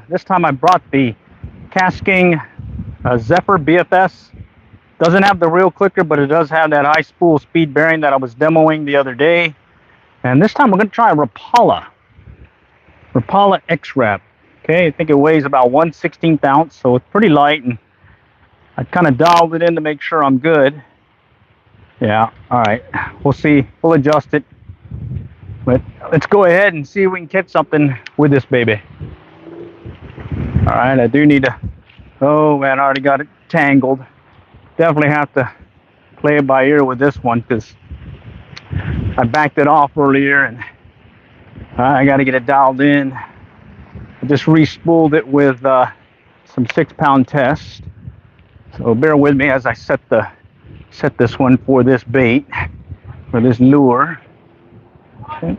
This time I brought the Casking Zephyr BFS. Doesn't have the real clicker, but it does have that high spool speed bearing that I was demoing the other day. And this time we're going to try a Rapala X-Wrap. Okay, I think it weighs about 1/16 ounce, so it's pretty light, and I kind of dialed it in to make sure I'm good. Yeah, all right, we'll see. We'll adjust it. But let's go ahead and see if we can catch something with this baby. All right, I do need to, oh man, I already got it tangled. Definitely have to play it by ear with this one because I backed it off earlier and I got to get it dialed in. I just re-spooled it with some 6-pound test. So bear with me as I set this one for this bait, for this lure. Okay.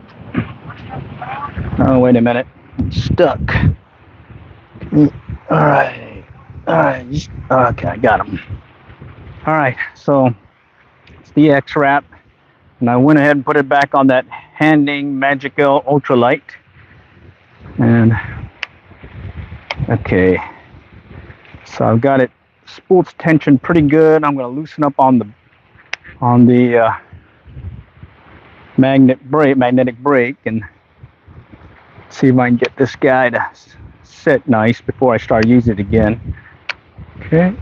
Oh, wait a minute. I'm stuck. All right. Okay, I got him. All right, so it's the X-Wrap, and I went ahead and put it back on that Handing Magical Ultralight. And okay, so I've got it spooled tension pretty good. I'm going to loosen up on the magnetic brake and see if I can get this guy to sit nice before I start using it again. Okay.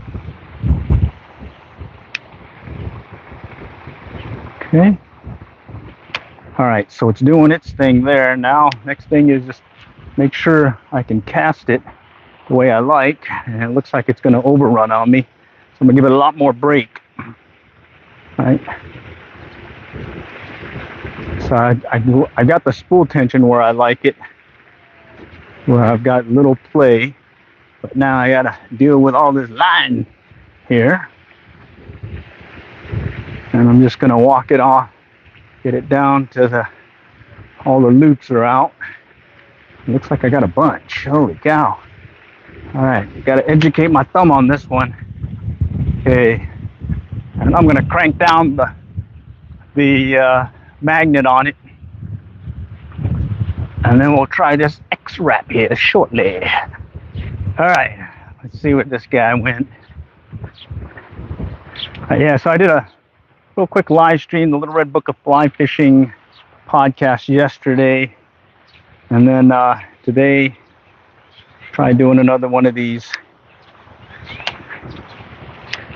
Okay. All right, so it's doing its thing there. Now, next thing is just make sure I can cast it the way I like, and it looks like it's going to overrun on me. So I'm going to give it a lot more brake. All right. So I got the spool tension where I like it, where I've got little play, but now I got to deal with all this line here. And I'm just going to walk it off, get it down to all the loops are out. It looks like I got a bunch. Holy cow. All right, got to educate my thumb on this one. Okay, and I'm going to crank down the magnet on it. And then we'll try this X-Wrap here shortly. All right, let's see what this guy went. Yeah, so I did a real quick live stream, the Little Red Book of Fly Fishing podcast yesterday. And then today, try doing another one of these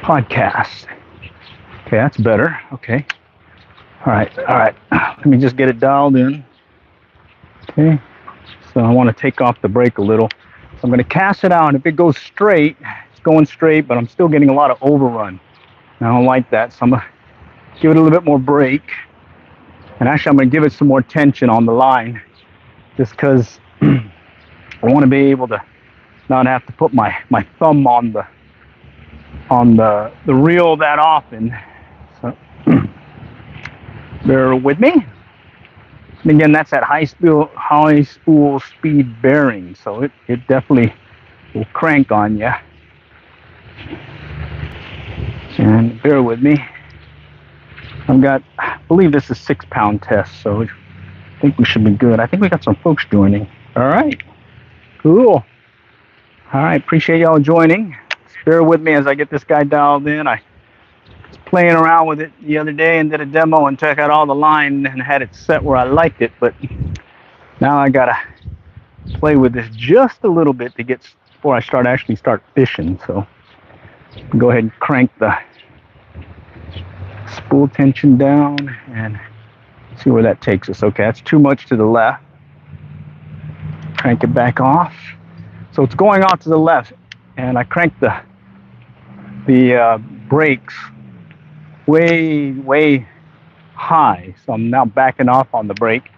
podcasts. Okay, that's better. Okay. All right. Let me just get it dialed in. Okay. So I want to take off the brake a little. So I'm going to cast it out. If it goes straight, it's going straight, but I'm still getting a lot of overrun. I don't like that, so I'm going to give it a little bit more brake. And actually, I'm going to give it some more tension on the line, just because I want to be able to not have to put my thumb on the reel that often. So bear with me. And again, that's that high spool speed bearing, so it definitely will crank on you. And bear with me. I believe this is 6-pound test, so I think we should be good. I think we got some folks joining. All right, cool. All right, appreciate y'all joining. Just bear with me as I get this guy dialed in. I was playing around with it the other day and did a demo and took out all the line and had it set where I liked it, but now I gotta play with this just a little bit before I start fishing. So go ahead and crank the spool tension down and see where that takes us. Okay, that's too much to the left. Crank it back off. So it's going off to the left, and I cranked the brakes way high. So I'm now backing off on the brake,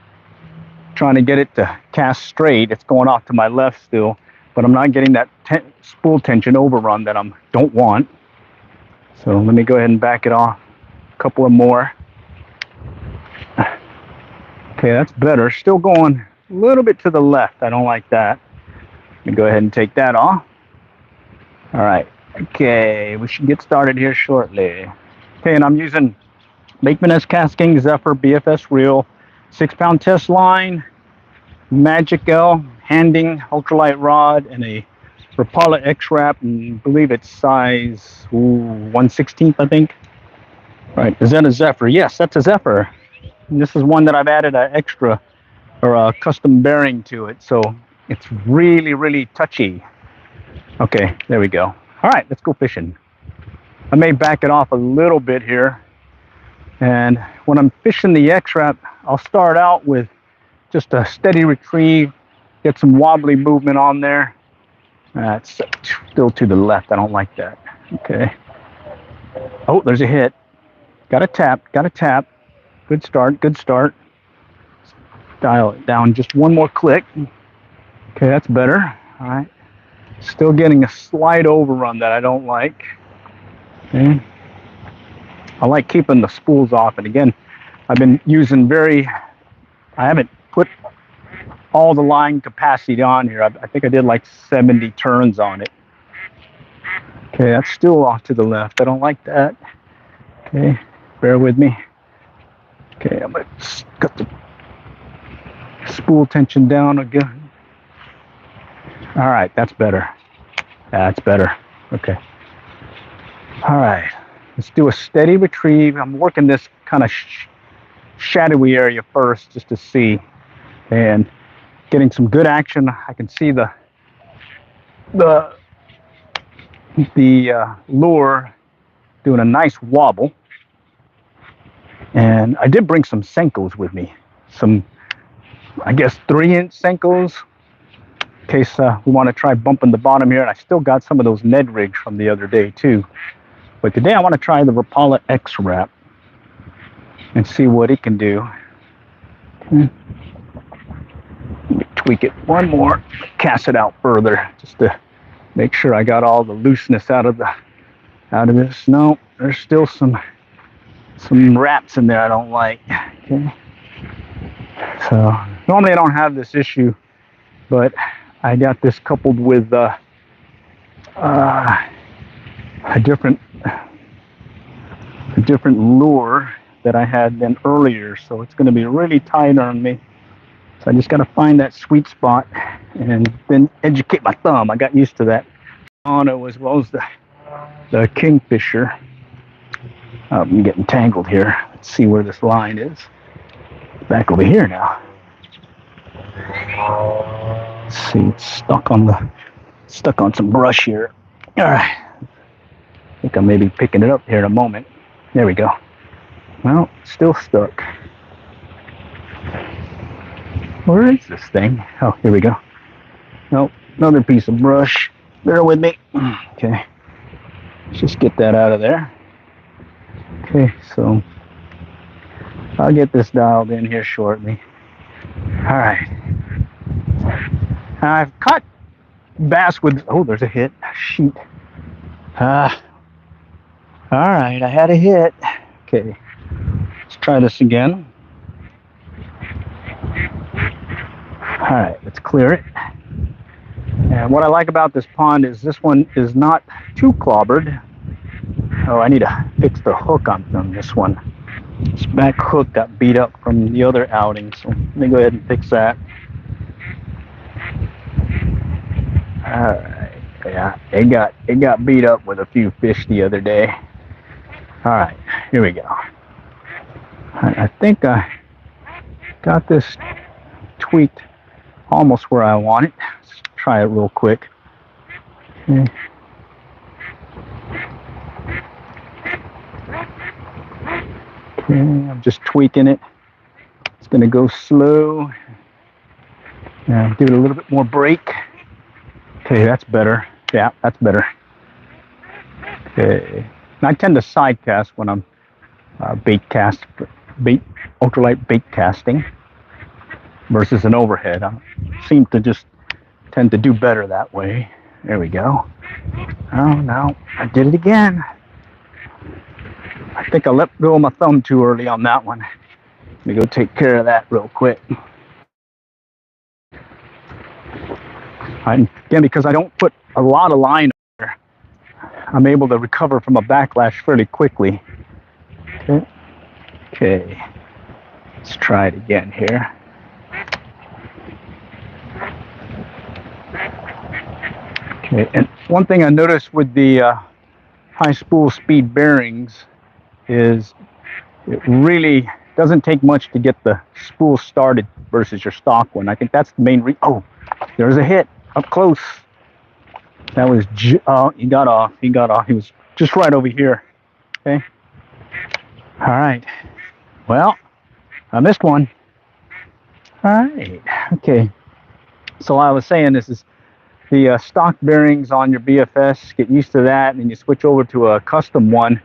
trying to get it to cast straight. It's going off to my left still, but I'm not getting that spool tension overrun that I don't want. So let me go ahead and back it off. A couple of more. Okay, that's better. Still going a little bit to the left. I don't like that. Let me go ahead and take that off. All right. Okay, we should get started here shortly. Okay, and I'm using Baitcasting Zephyr BFS reel, 6-pound test line, Magical handing ultralight rod and a Rapala X-Wrap, and I believe it's size 1/16, I think. Right, is that a Zephyr? Yes, that's a Zephyr. And this is one that I've added an extra or a custom bearing to it, so it's really, really touchy. Okay, there we go. All right, let's go fishing. I may back it off a little bit here, and when I'm fishing the X-Wrap, I'll start out with just a steady retrieve, get some wobbly movement on there. It's still to the left. I don't like that. Okay. Oh, there's a hit. Got a tap. Got a tap. Good start. Good start. Dial it down just one more click. Okay, that's better. All right. Still getting a slight overrun that I don't like. Okay. I like keeping the spools off. And again, I've been using I haven't put all the line capacity on here. I think I did like 70 turns on it. Okay, that's still off to the left. I don't like that. Okay, bear with me. Okay, I'm gonna cut the spool tension down again. All right, that's better. That's better. Okay. All right, let's do a steady retrieve. I'm working this kind of shadowy area first just to see, and getting some good action. I can see the lure doing a nice wobble. And I did bring some Senkos with me, some, I guess, 3-inch Senkos, in case we want to try bumping the bottom here. And I still got some of those Ned rigs from the other day too. But today I want to try the Rapala X-Wrap and see what it can do. Let me tweak it one more, cast it out further, just to make sure I got all the looseness out of this. No, there's still some wraps in there I don't like. Okay. So normally I don't have this issue, but I got this coupled with a different lure that I had than earlier, so it's going to be really tight on me. So I just got to find that sweet spot and then educate my thumb. I got used to that mono as well as the Kingfisher. I'm getting tangled here. Let's see where this line is. Back over here now. Let's see, it's stuck on some brush here. All right. I think I may be picking it up here in a moment. There we go. Well, still stuck. Where is this thing? Oh, here we go. Nope, another piece of brush. Bear with me. Okay. Let's just get that out of there. Okay, so I'll get this dialed in here shortly. All right. I've caught bass with, oh, there's a hit. Shoot. All right, I had a hit. Okay, let's try this again. All right, let's clear it. And what I like about this pond is this one is not too clobbered. Oh, I need to fix the hook on this one. This back hook got beat up from the other outing, so let me go ahead and fix that. All right, yeah, it got beat up with a few fish the other day. All right, here we go. I think I got this tweaked almost where I want it. Let's try it real quick. Okay. Okay, I'm just tweaking it. It's going to go slow. And give it a little bit more brake. Okay, that's better. Yeah, that's better. Okay. And I tend to side cast when I'm ultralight bait casting versus an overhead. I seem to just tend to do better that way. There we go. Oh no, I did it again. I think I let go of my thumb too early on that one. Let me go take care of that real quick. Again, because I don't put a lot of line there, I'm able to recover from a backlash fairly quickly. Okay. Okay. Let's try it again here. Okay, and one thing I noticed with the high spool speed bearings is it really doesn't take much to get the spool started versus your stock one. I think that's the main reason. Oh, there's a hit up close. That was, he got off. He got off. He was just right over here. Okay. All right. Well, I missed one. All right. Okay. So I was saying this is the stock bearings on your BFS. Get used to that, and then you switch over to a custom one.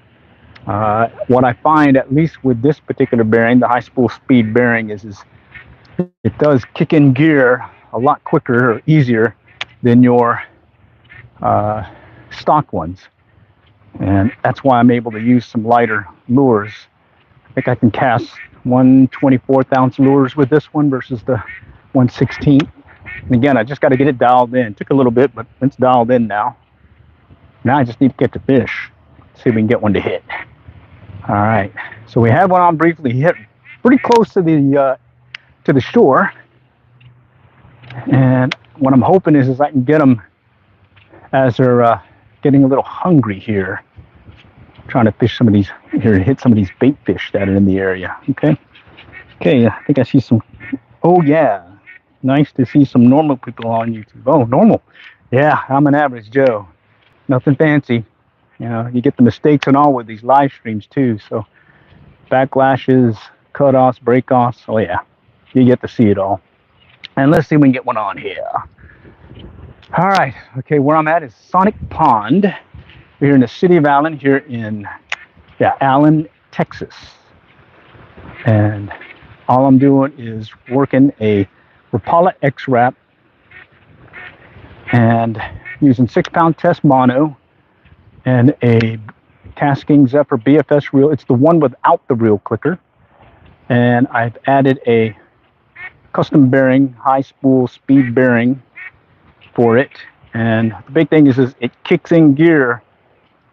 What I find, at least with this particular bearing, the high spool speed bearing, is it does kick in gear a lot quicker or easier than your stock ones. And that's why I'm able to use some lighter lures. I think I can cast 1/24th ounce lures with this one versus the 1/16. And again, I just got to get it dialed in. It took a little bit, but it's dialed in now. Now I just need to get the fish. See if we can get one to hit. All right. So we had one on briefly. He hit pretty close to the shore. And what I'm hoping is I can get them as they're getting a little hungry here. I'm trying to fish some of these here, hit some of these bait fish that are in the area. Okay. Okay. I think I see some. Oh yeah. Nice to see some normal people on YouTube. Oh, normal. Yeah, I'm an average Joe. Nothing fancy. You know, you get the mistakes and all with these live streams too. So backlashes, cutoffs, breakoffs. Oh yeah, you get to see it all. And let's see if we can get one on here. All right. Okay, where I'm at is Sonic Pond. We're here in the city of Allen, here in Allen, Texas. And all I'm doing is working a Rapala X-Wrap and using 6-pound test mono and a Tasking Zephyr BFS reel. It's the one without the reel clicker. And I've added a custom bearing, high spool speed bearing for it. And the big thing is it kicks in gear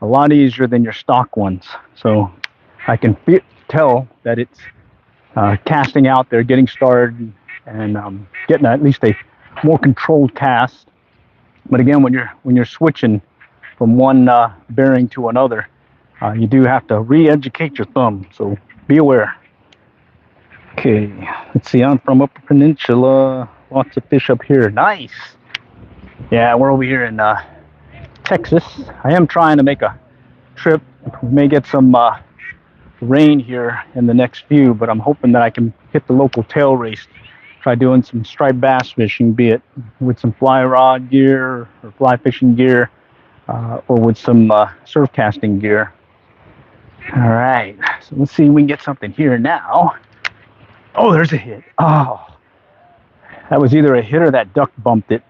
a lot easier than your stock ones. So I can tell that it's casting out there, getting started, and getting at least a more controlled cast. But again, when you're switching from one bearing to another, you do have to re-educate your thumb. So be aware. Okay, let's see. I'm from Upper Peninsula. Lots of fish up here. Nice. Yeah, we're over here in Texas. I am trying to make a trip. We may get some rain here in the next few, but I'm hoping that I can hit the local tail race. Try doing some striped bass fishing, be it with some fly rod gear or fly fishing gear, or with some surf casting gear. All right, so let's see if we can get something here now. Oh, there's a hit. Oh, that was either a hit or that duck bumped it.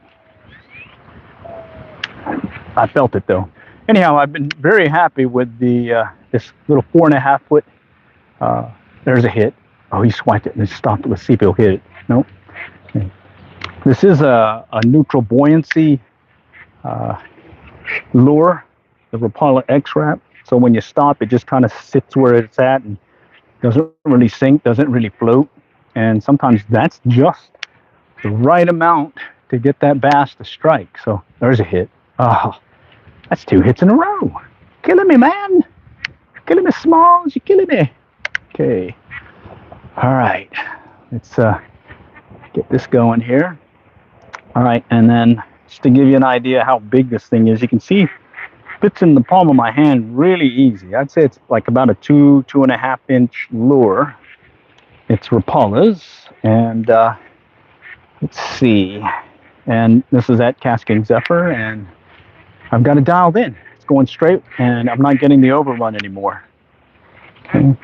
I felt it though. Anyhow, I've been very happy with the this little 4.5 foot. There's a hit. Oh, he swiped it and stopped it. Let's see if he'll hit it. Nope. Okay. This is a neutral buoyancy lure, the Rapala X-Wrap. So when you stop, it just kind of sits where it's at and doesn't really sink, doesn't really float. And sometimes that's just the right amount to get that bass to strike. So there's a hit. Oh, that's 2 hits in a row. Killing me, man. Killing me, Smalls. You're killing me. Okay. All right. Let's get this going here. All right. And then just to give you an idea how big this thing is, you can see it fits in the palm of my hand really easy. I'd say it's like about a 2.5 inch lure. It's Rapala's. And let's see. And this is at Tasking Zephyr. And I've got it dialed in. It's going straight, and I'm not getting the overrun anymore. Okay.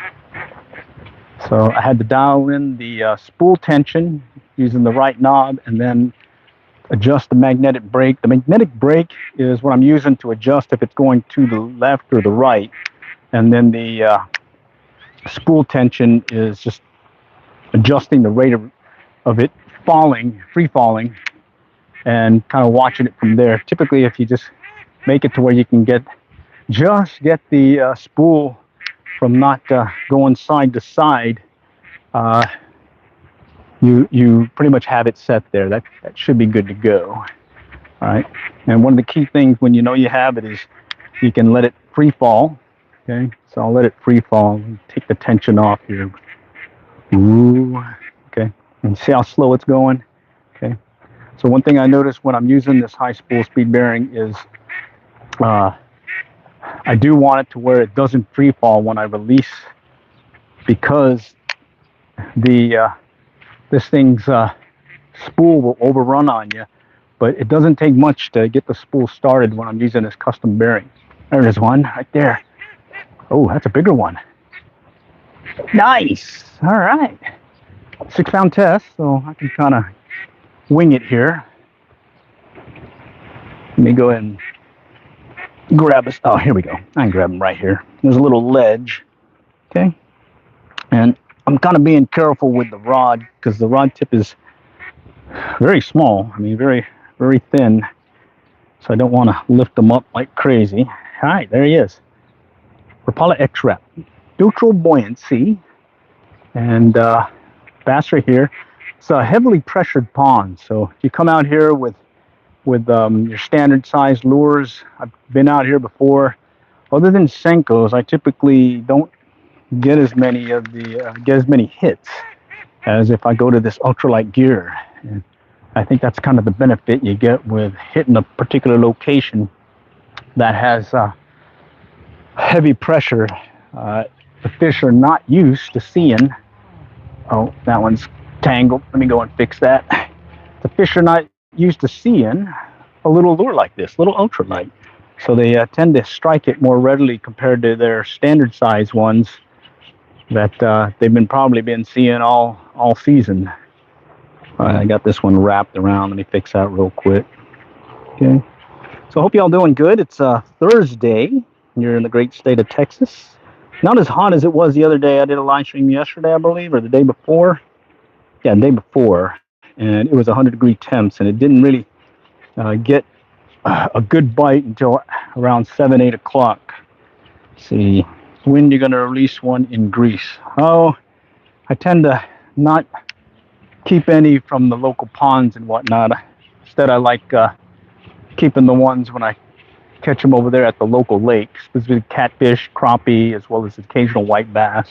So I had to dial in the spool tension using the right knob, and then adjust the magnetic brake. The magnetic brake is what I'm using to adjust if it's going to the left or the right. And then the spool tension is just adjusting the rate of it falling, free falling, and kind of watching it from there. Typically, if you just make it to where you can get the spool from not going side to side, you pretty much have it set there. That should be good to go. All right. And one of the key things when you know you have it is you can let it free fall. Okay. So I'll let it free fall and take the tension off here. Ooh. Okay. And see how slow it's going? Okay. So one thing I noticed when I'm using this high spool speed bearing is I do want it to where it doesn't free fall when I release, because this thing's spool will overrun on you. But it doesn't take much to get the spool started when I'm using this custom bearing. There's one right there. Oh, that's a bigger one. Nice. All right. 6 pound test, so I can kind of wing it here. Let me go ahead and grab this. Oh, here we go. I can grab them right here. There's a little ledge. Okay. And I'm kind of being careful with the rod because the rod tip is very small. I mean, very, very thin. So I don't want to lift them up like crazy. All right, there he is. Rapala X-Rap. Neutral buoyancy. And bass right here. It's a heavily pressured pond. So if you come out here with your standard size lures, I've been out here before. Other than Senkos, I typically don't get as many hits as if I go to this ultralight gear. And I think that's kind of the benefit you get with hitting a particular location that has heavy pressure. The fish are not used to seeing. Oh, that one's tangled. Let me go and fix that. The fish are not used to seeing a little lure like this, little ultralight. So they tend to strike it more readily compared to their standard size ones that they've probably been seeing all season. All right, I got this one wrapped around. Let me fix that real quick. Okay. So I hope y'all doing good. It's Thursday. You're in the great state of Texas. Not as hot as it was the other day. I did a live stream yesterday, I believe, or the day before. Yeah, the day before. And it was 100-degree temps, and it didn't really get a good bite until around 7, 8 o'clock. Let's see, when you're going to release one in Greece? Oh, I tend to not keep any from the local ponds and whatnot. Instead, I like keeping the ones when I catch them over there at the local lakes, specifically catfish, crappie, as well as occasional white bass.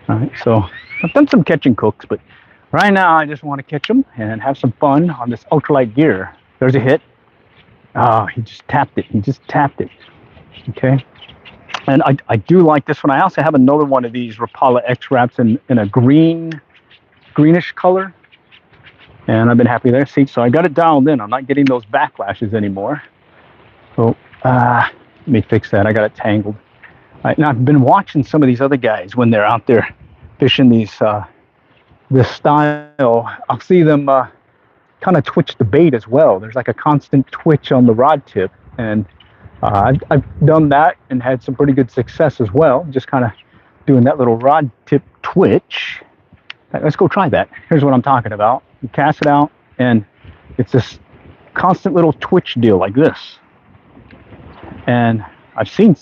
All right, so I've done some catch and cooks, but right now I just want to catch them and have some fun on this ultralight gear. There's a hit. Oh, he just tapped it. He just tapped it. Okay. And I do like this one. I also have another one of these Rapala X-Raps in a greenish color. And I've been happy there. See, so I got it dialed in. I'm not getting those backlashes anymore. So let me fix that. I got it tangled. Now I've been watching some of these other guys when they're out there fishing this style. I'll see them kind of twitch the bait as well. There's like a constant twitch on the rod tip, and I've done that and had some pretty good success as well. Just kind of doing that little rod tip twitch. Let's go try that. Here's what I'm talking about. You cast it out, and it's this constant little twitch deal like this. And I've seen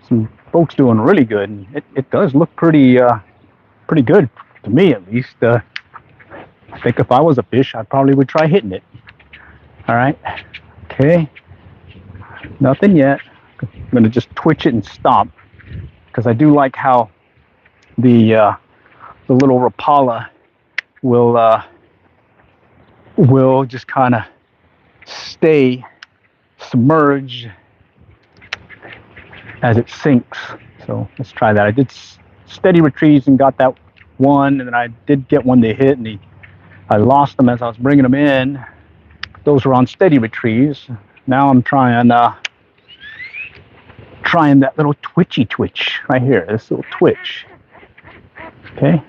some folks doing really good, and it does look pretty good to me, at least. I think if I was a fish, I probably would try hitting it. All right. Okay. Nothing yet. I'm going to just twitch it and stop, because I do like how the little Rapala will just kind of stay submerged as it sinks. So let's try that. I did steady retrieves and got that one, and then I did get one to hit, and I lost them as I was bringing them in. Those were on steady retrieves. Now I'm trying that little twitchy twitch right here, this little twitch. Okay.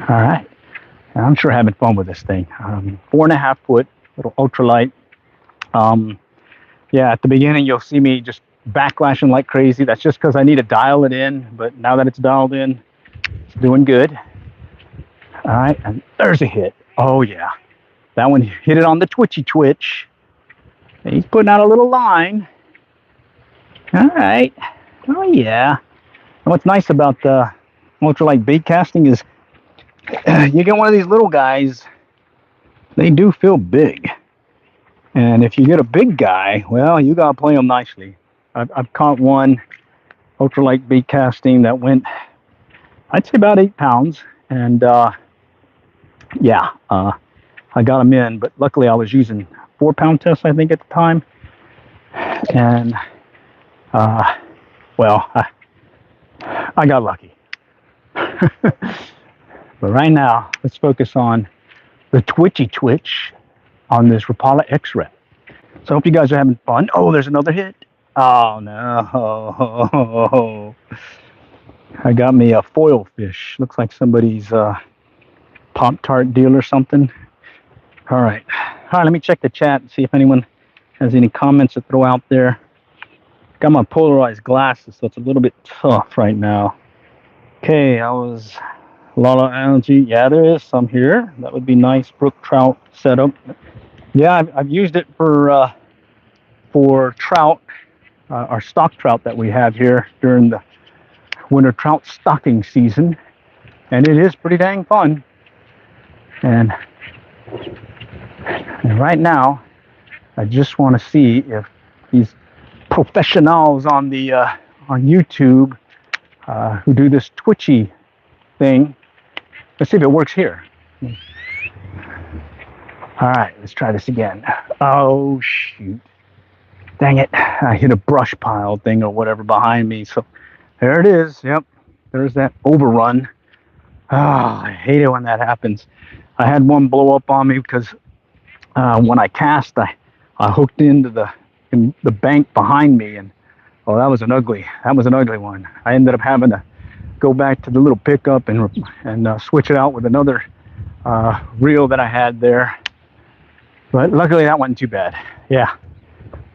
All right. I'm sure having fun with this thing. 4.5 foot, little ultralight. Yeah, at the beginning you'll see me just backlashing like crazy. That's just because I need to dial it in, but now that it's dialed in, it's doing good. All right, and there's a hit. Oh yeah, that one hit it on the twitchy twitch. And he's putting out a little line. All right. Oh yeah. And what's nice about ultralight bait casting is you get one of these little guys, they do feel big. And if you get a big guy, well, you got to play them nicely. I've caught one ultralight bait casting that went, I'd say about 8 pounds. And yeah, I got him in, but luckily I was using 4-pound tests, I think, at the time. And well, I got lucky. But right now, let's focus on the twitchy twitch on this Rapala X-Ray. So I hope you guys are having fun. Oh, there's another hit. Oh, no. I got me a foil fish. Looks like somebody's Pop-Tart deal or something. All right. All right, let me check the chat and see if anyone has any comments to throw out there. Got my polarized glasses, so it's a little bit tough right now. Okay, I was a lot of algae. Yeah, there is some here. That would be nice brook trout setup. Yeah, I've used it for trout, our stock trout that we have here during the winter trout stocking season, and it is pretty dang fun. And right now, I just want to see if these professionals on the on YouTube who do this twitchy thing. Let's see if it works here. All right, let's try this again. Oh shoot! Dang it! I hit a brush pile thing or whatever behind me. So there it is. Yep, there's that overrun. Ah, I hate it when that happens. I had one blow up on me because when I cast, I hooked into the bank behind me, and oh, that was an ugly one. I ended up having to go back to the little pickup and switch it out with another reel that I had there. But luckily that wasn't too bad. Yeah.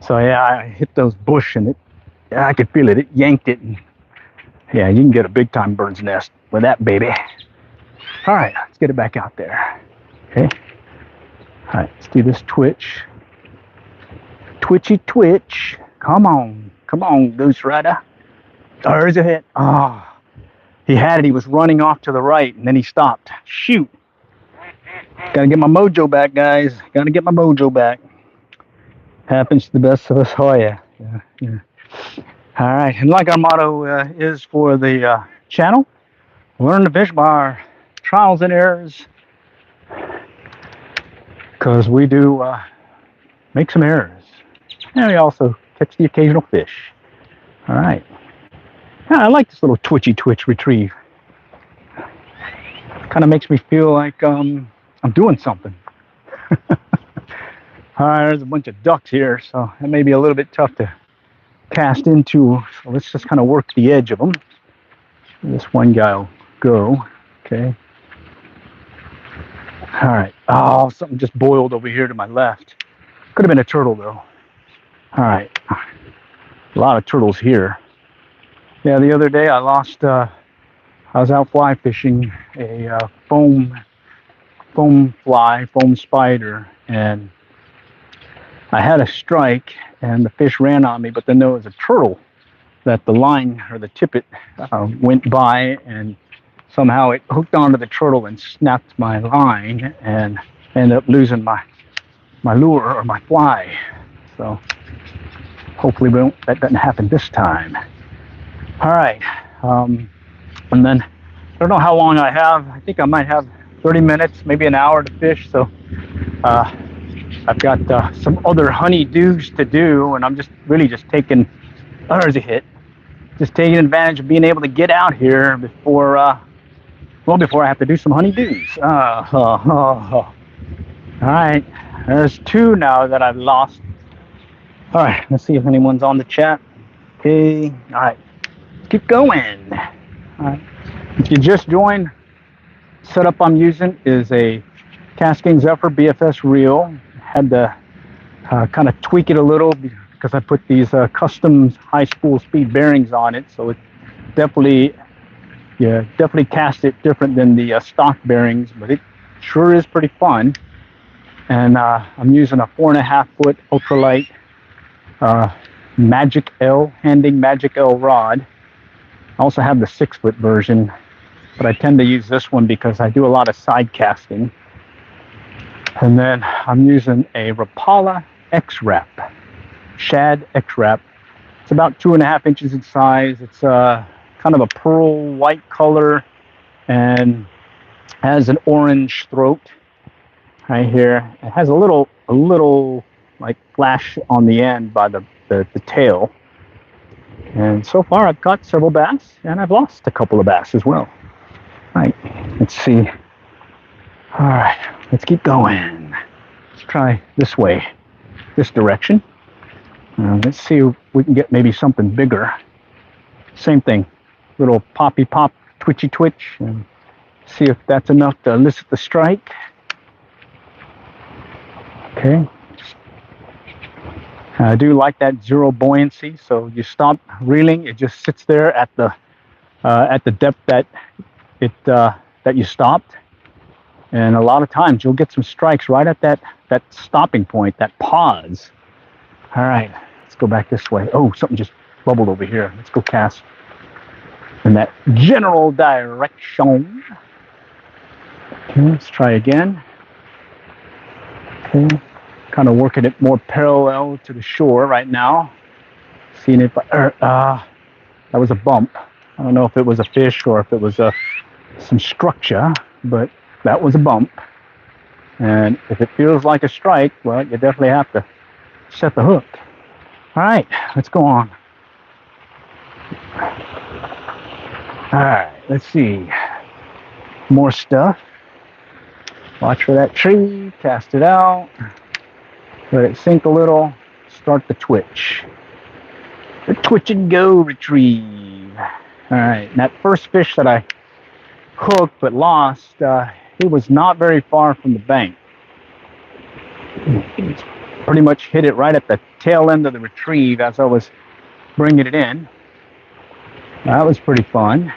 So yeah, I hit those bush and I could feel it. It yanked it, and yeah, you can get a big time bird's nest with that baby. All right, let's get it back out there. Okay. All right, let's do this twitch. Twitchy twitch. Come on, Goose Rider. Oh, there's a hit. Oh, he had it. He was running off to the right, and then he stopped. Shoot. Gotta get my mojo back, guys. Gotta get my mojo back. Happens to the best of us. Oh, yeah. All right, and like our motto is for the channel, learn to fish by our trials and errors, because we do make some errors, and we also catch the occasional fish. All right. Yeah, I like this little twitchy twitch retrieve. Kind of makes me feel like I'm doing something. All right, there's a bunch of ducks here, so that may be a little bit tough to cast into. So let's just kind of work the edge of them. This one guy will go. Okay. All right. Oh, something just boiled over here to my left. Could have been a turtle, though. All right. A lot of turtles here. Yeah, the other day I lost, I was out fly fishing a foam spider, and I had a strike and the fish ran on me, but then there was a turtle that the line or the tippet went by, and somehow it hooked onto the turtle and snapped my line, and ended up losing my lure or my fly. So hopefully that doesn't happen this time. All right, and then I don't know how long I have. I think I might have 30 minutes, maybe an hour to fish. So I've got some other honeydews to do, and I'm just taking, oh, there's a hit. Just taking advantage of being able to get out here before I have to do some honeydews. All right, there's 2 now that I've lost. All right, let's see if anyone's on the chat. Okay, all right, keep going. All right, if you just joined, setup I'm using is a Cascade Zephyr BFS reel. Had to kind of tweak it a little because I put these custom high spool speed bearings on it, so it definitely cast it different than the stock bearings, but it sure is pretty fun. And I'm using a 4.5-foot ultralight Magic L, Handing Magic L rod. I also have the 6-foot version, but I tend to use this one because I do a lot of side casting. And then I'm using a Rapala X-Wrap. Shad X-Wrap. It's about 2.5 inches in size. It's kind of a pearl white color and has an orange throat right here. It has a little like flash on the end by the tail. And so far I've caught several bass, and I've lost a couple of bass as well. Right, let's see. All right, let's keep going. Let's try this way, this direction. Let's see if we can get maybe something bigger. Same thing, little poppy pop, twitchy twitch, and see if that's enough to elicit the strike. Okay. I do like that zero buoyancy, so you stop reeling, it just sits there at the depth that that you stopped, and a lot of times you'll get some strikes right at that stopping point, that pause. All right, let's go back this way. Oh, something just bubbled over here. Let's go cast in that general direction. Okay, let's try again. Okay. Kind of working it more parallel to the shore right now. Seeing if that was a bump. I don't know if it was a fish or if it was some structure, but that was a bump. And if it feels like a strike, well, you definitely have to set the hook. All right, let's go on. All right, let's see. More stuff. Watch for that tree, cast it out. Let it sink a little, start the twitch. The twitch and go retrieve. All right, and that first fish that I hooked but lost, he was not very far from the bank. He pretty much hit it right at the tail end of the retrieve as I was bringing it in. That was pretty fun.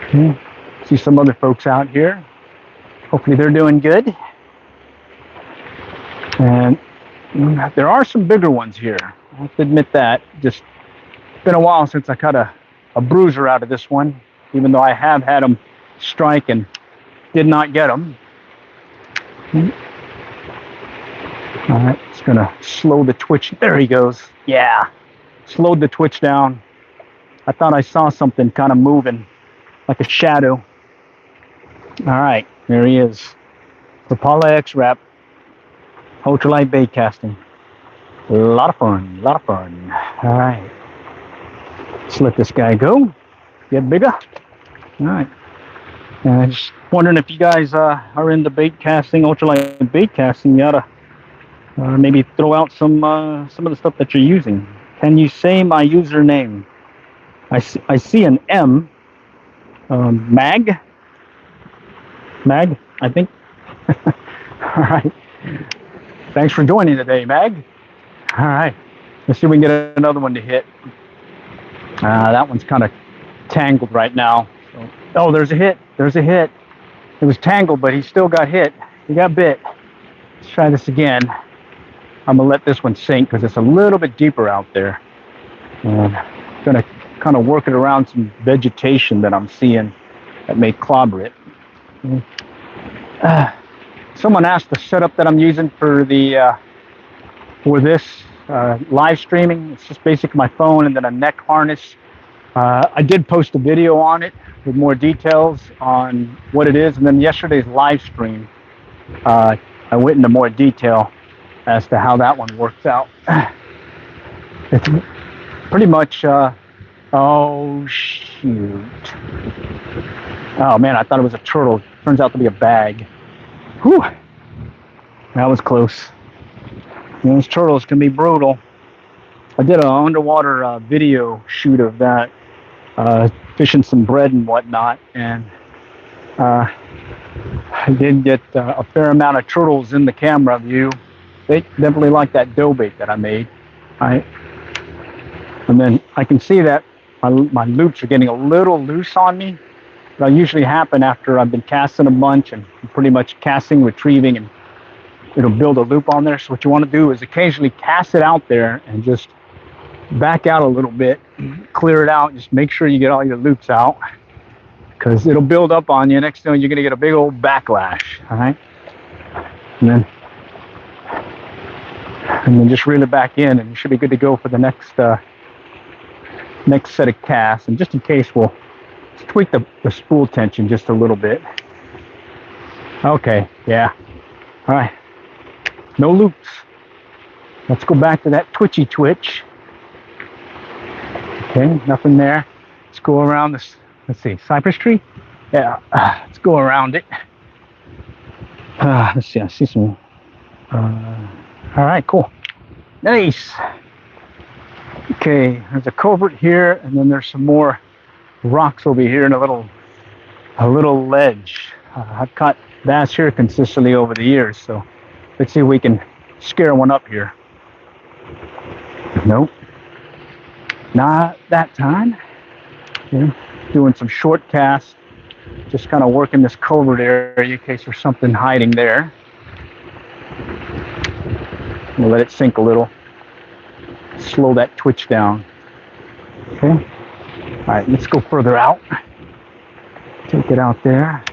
Okay. See some other folks out here. Hopefully they're doing good. And there are some bigger ones here. I have to admit that. Just been a while since I caught a bruiser out of this one, even though I have had them strike and did not get them. All right, it's gonna slow the twitch. There he goes. Yeah, slowed the twitch down. I thought I saw something kind of moving, like a shadow. All right, there he is. Rapala X-Wrap. Ultralight bait casting. A lot of fun, a lot of fun. All right. Let's let this guy go. Get bigger. All right. And just wondering if you guys are into bait casting, ultralight bait casting. You ought to maybe throw out some of the stuff that you're using. Can you say my username? I see an M. Mag, I think. All right. Thanks for joining today, Mag. All right. Let's see if we can get another one to hit. That one's kind of tangled right now. So, oh, there's a hit. There's a hit. It was tangled, but he still got hit. He got bit. Let's try this again. I'm going to let this one sink because it's a little bit deeper out there. And I'm going to kind of work it around some vegetation that I'm seeing that may clobber it. Someone asked the setup that I'm using for the for this live streaming. It's just basically my phone and then a neck harness. I did post a video on it with more details on what it is, and then yesterday's live stream, I went into more detail as to how that one works out. It's pretty much. Oh shoot! Oh man, I thought it was a turtle. Turns out to be a bag. Whew, that was close. Those turtles can be brutal. I did an underwater video shoot of that, fishing some bread and whatnot, and I did get a fair amount of turtles in the camera view. They definitely like that dough bait that I made. And then I can see that my loops are getting a little loose on me. That'll usually happen after I've been casting a bunch and pretty much casting, retrieving, and it'll build a loop on there. So what you want to do is occasionally cast it out there and just back out a little bit, clear it out, just make sure you get all your loops out because it'll build up on you. Next thing you're going to get a big old backlash, all right? And then and then just reel it back in, and you should be good to go for the next set of casts. And just in case, we'll tweak the spool tension just a little bit. Okay, yeah. All right, no loops. Let's go back to that twitchy twitch. Okay, nothing there. Let's go around this, let's see, cypress tree? Yeah, let's go around it. Let's see, I see some, all right, cool. Nice. Okay, there's a culvert here, and then there's some more rocks over here and a little ledge. I've caught bass here consistently over the years, so let's see if we can scare one up here. Nope, not that time. Okay. Doing some short casts, just kind of working this culvert area in case there's something hiding there. We'll let it sink a little, slow that twitch down. Okay, all right, let's go further out. Take it out there,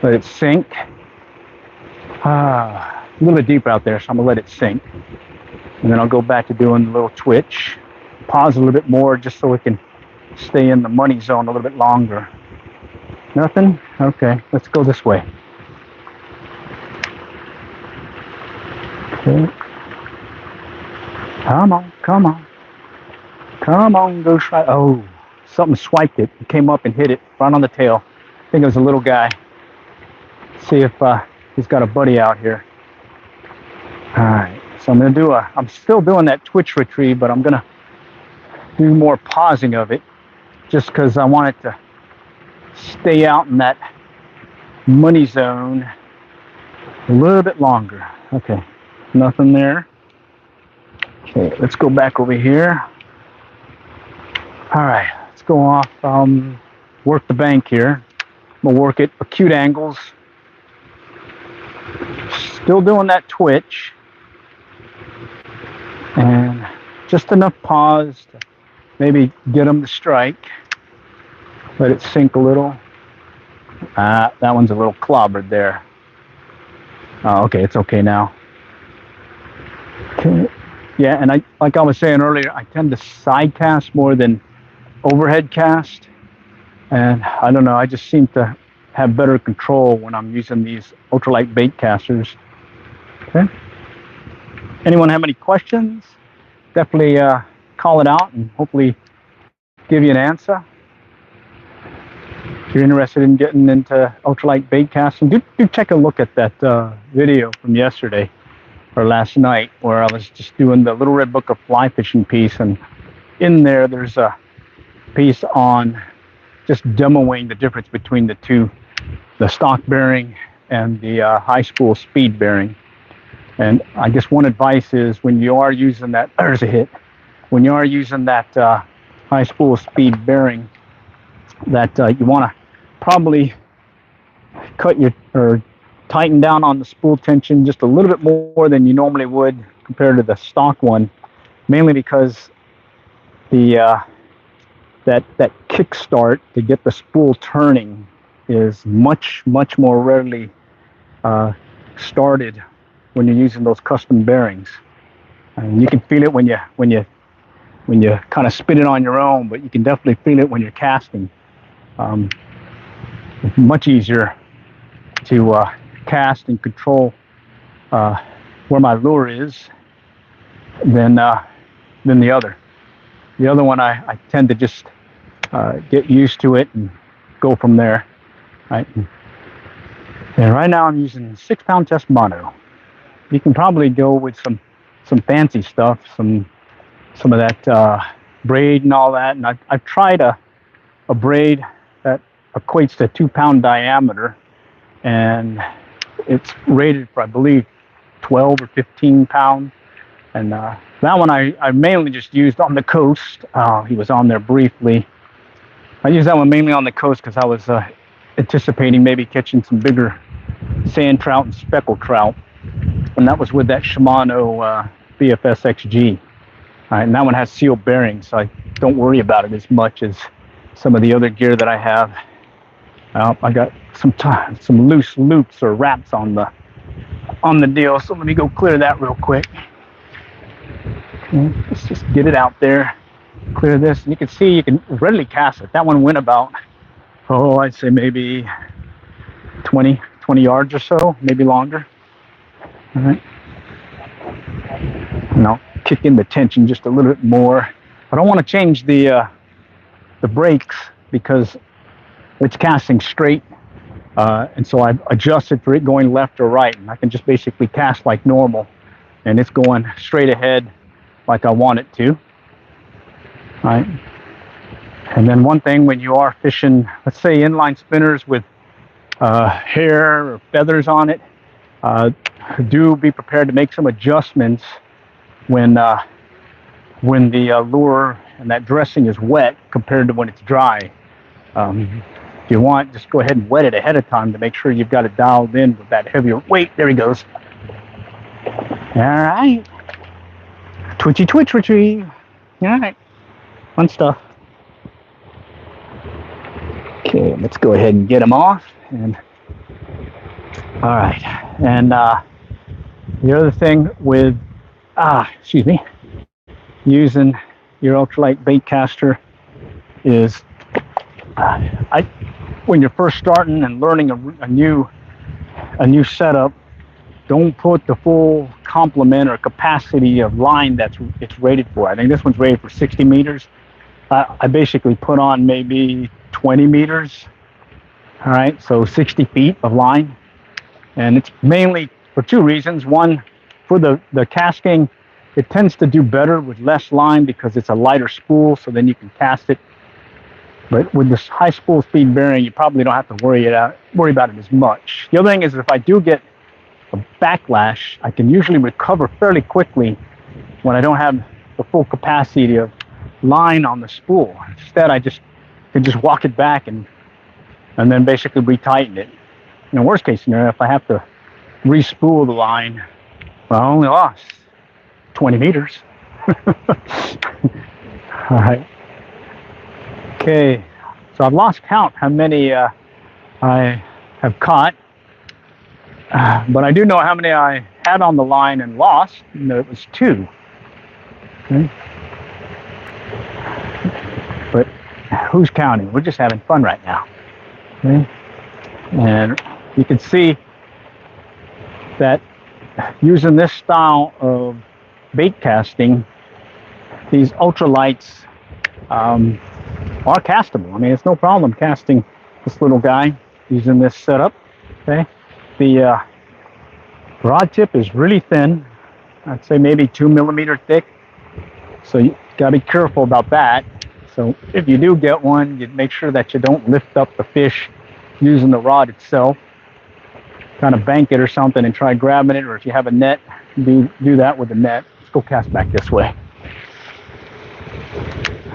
let it sink. A little bit deeper out there, so I'm gonna let it sink. And then I'll go back to doing the little twitch. Pause a little bit more just so we can stay in the money zone a little bit longer. Nothing? Okay, let's go this way. Okay. Come on, come on. Come on, go try. Oh, something swiped it. It came up and hit it right on the tail. I think it was a little guy. See if he's got a buddy out here. All right. So I'm going to I'm still doing that twitch retrieve, but I'm going to do more pausing of it just because I want it to stay out in that money zone a little bit longer. Okay, nothing there. Okay, let's go back over here. All right, let's go off, work the bank here. I'm going to work it acute angles. Still doing that twitch. And just enough pause to maybe get them to strike. Let it sink a little. That one's a little clobbered there. Oh, okay, it's okay now. Okay. Yeah, and like I was saying earlier, I tend to side cast more than overhead cast. And I don't know, I just seem to have better control when I'm using these ultralight bait casters. Okay. Anyone have any questions? Definitely call it out and hopefully give you an answer. If you're interested in getting into ultralight bait casting, do take a look at that video from yesterday or last night where I was just doing the Little Red Book of Fly Fishing piece, and in there's a piece on just demoing the difference between the two, the stock bearing and the high spool speed bearing. And I guess one advice is when you are using that, there's a hit, when you are using that high spool speed bearing, that you want to probably tighten down on the spool tension just a little bit more than you normally would compared to the stock one, mainly because the that kickstart to get the spool turning is much more rarely started when you're using those custom bearings. And you can feel it when you kind of spin it on your own, but you can definitely feel it when you're casting. It's much easier to cast and control where my lure is than the other. The other one, I tend to just get used to it and go from there. Right? And right now I'm using 6-pound test mono. You can probably go with some fancy stuff, some of that braid and all that. And I've tried a braid that equates to 2-pound diameter, and it's rated for, I believe, 12 or 15 pounds. And that one I mainly just used on the coast. He was on there briefly. I used that one mainly on the coast because I was anticipating maybe catching some bigger sand trout and speckled trout. And that was with that Shimano BFS XG. And that one has sealed bearings, so I don't worry about it as much as some of the other gear that I have. I got some loose loops or wraps on the deal, so let me go clear that real quick. Let's just get it out there, clear this, and you can see you can readily cast it. That one went about, oh, I'd say maybe 20 yards or so, maybe longer. All right. And I'll kick in the tension just a little bit more. I don't want to change the brakes because it's casting straight, and so I've adjusted for it going left or right, and I can just basically cast like normal, and it's going straight ahead like I want it to. All right. And then one thing, when you are fishing, let's say inline spinners with hair or feathers on it, do be prepared to make some adjustments when the lure and that dressing is wet compared to when it's dry. If you want, just go ahead and wet it ahead of time to make sure you've got it dialed in with that heavier weight. There he goes. All right. Twitchy, twitch, twitchy. All right. Fun stuff. Okay, let's go ahead and get him off. And all right. And the other thing with, using your ultralight bait caster is, when you're first starting and learning a new setup, don't put the full complement or capacity of line that's it's rated for. I think this one's rated for 60 meters. I basically put on maybe 20 meters. All right, so 60 feet of line. And it's mainly for two reasons. One, for the casting, it tends to do better with less line because it's a lighter spool, so then you can cast it. But with this high spool speed bearing, you probably don't have to worry about it as much. The other thing is, if I do get a backlash, I can usually recover fairly quickly when I don't have the full capacity of line on the spool. Instead, I can just walk it back and then basically retighten it. In the worst case scenario, if I have to re-spool the line, well, I only lost 20 meters. All right. Okay, so I've lost count how many I have caught, but I do know how many I had on the line and lost, and it was 2. Okay. But who's counting? We're just having fun right now. Okay. And you can see that using this style of bait casting, these ultralights are castable. I mean, it's no problem casting this little guy using this setup. Okay, the rod tip is really thin. I'd say maybe 2 millimeter thick. So you gotta be careful about that. So if you do get one, you make sure that you don't lift up the fish using the rod itself. Kind of bank it or something and try grabbing it, or if you have a net, do that with the net. Let's go cast back this way.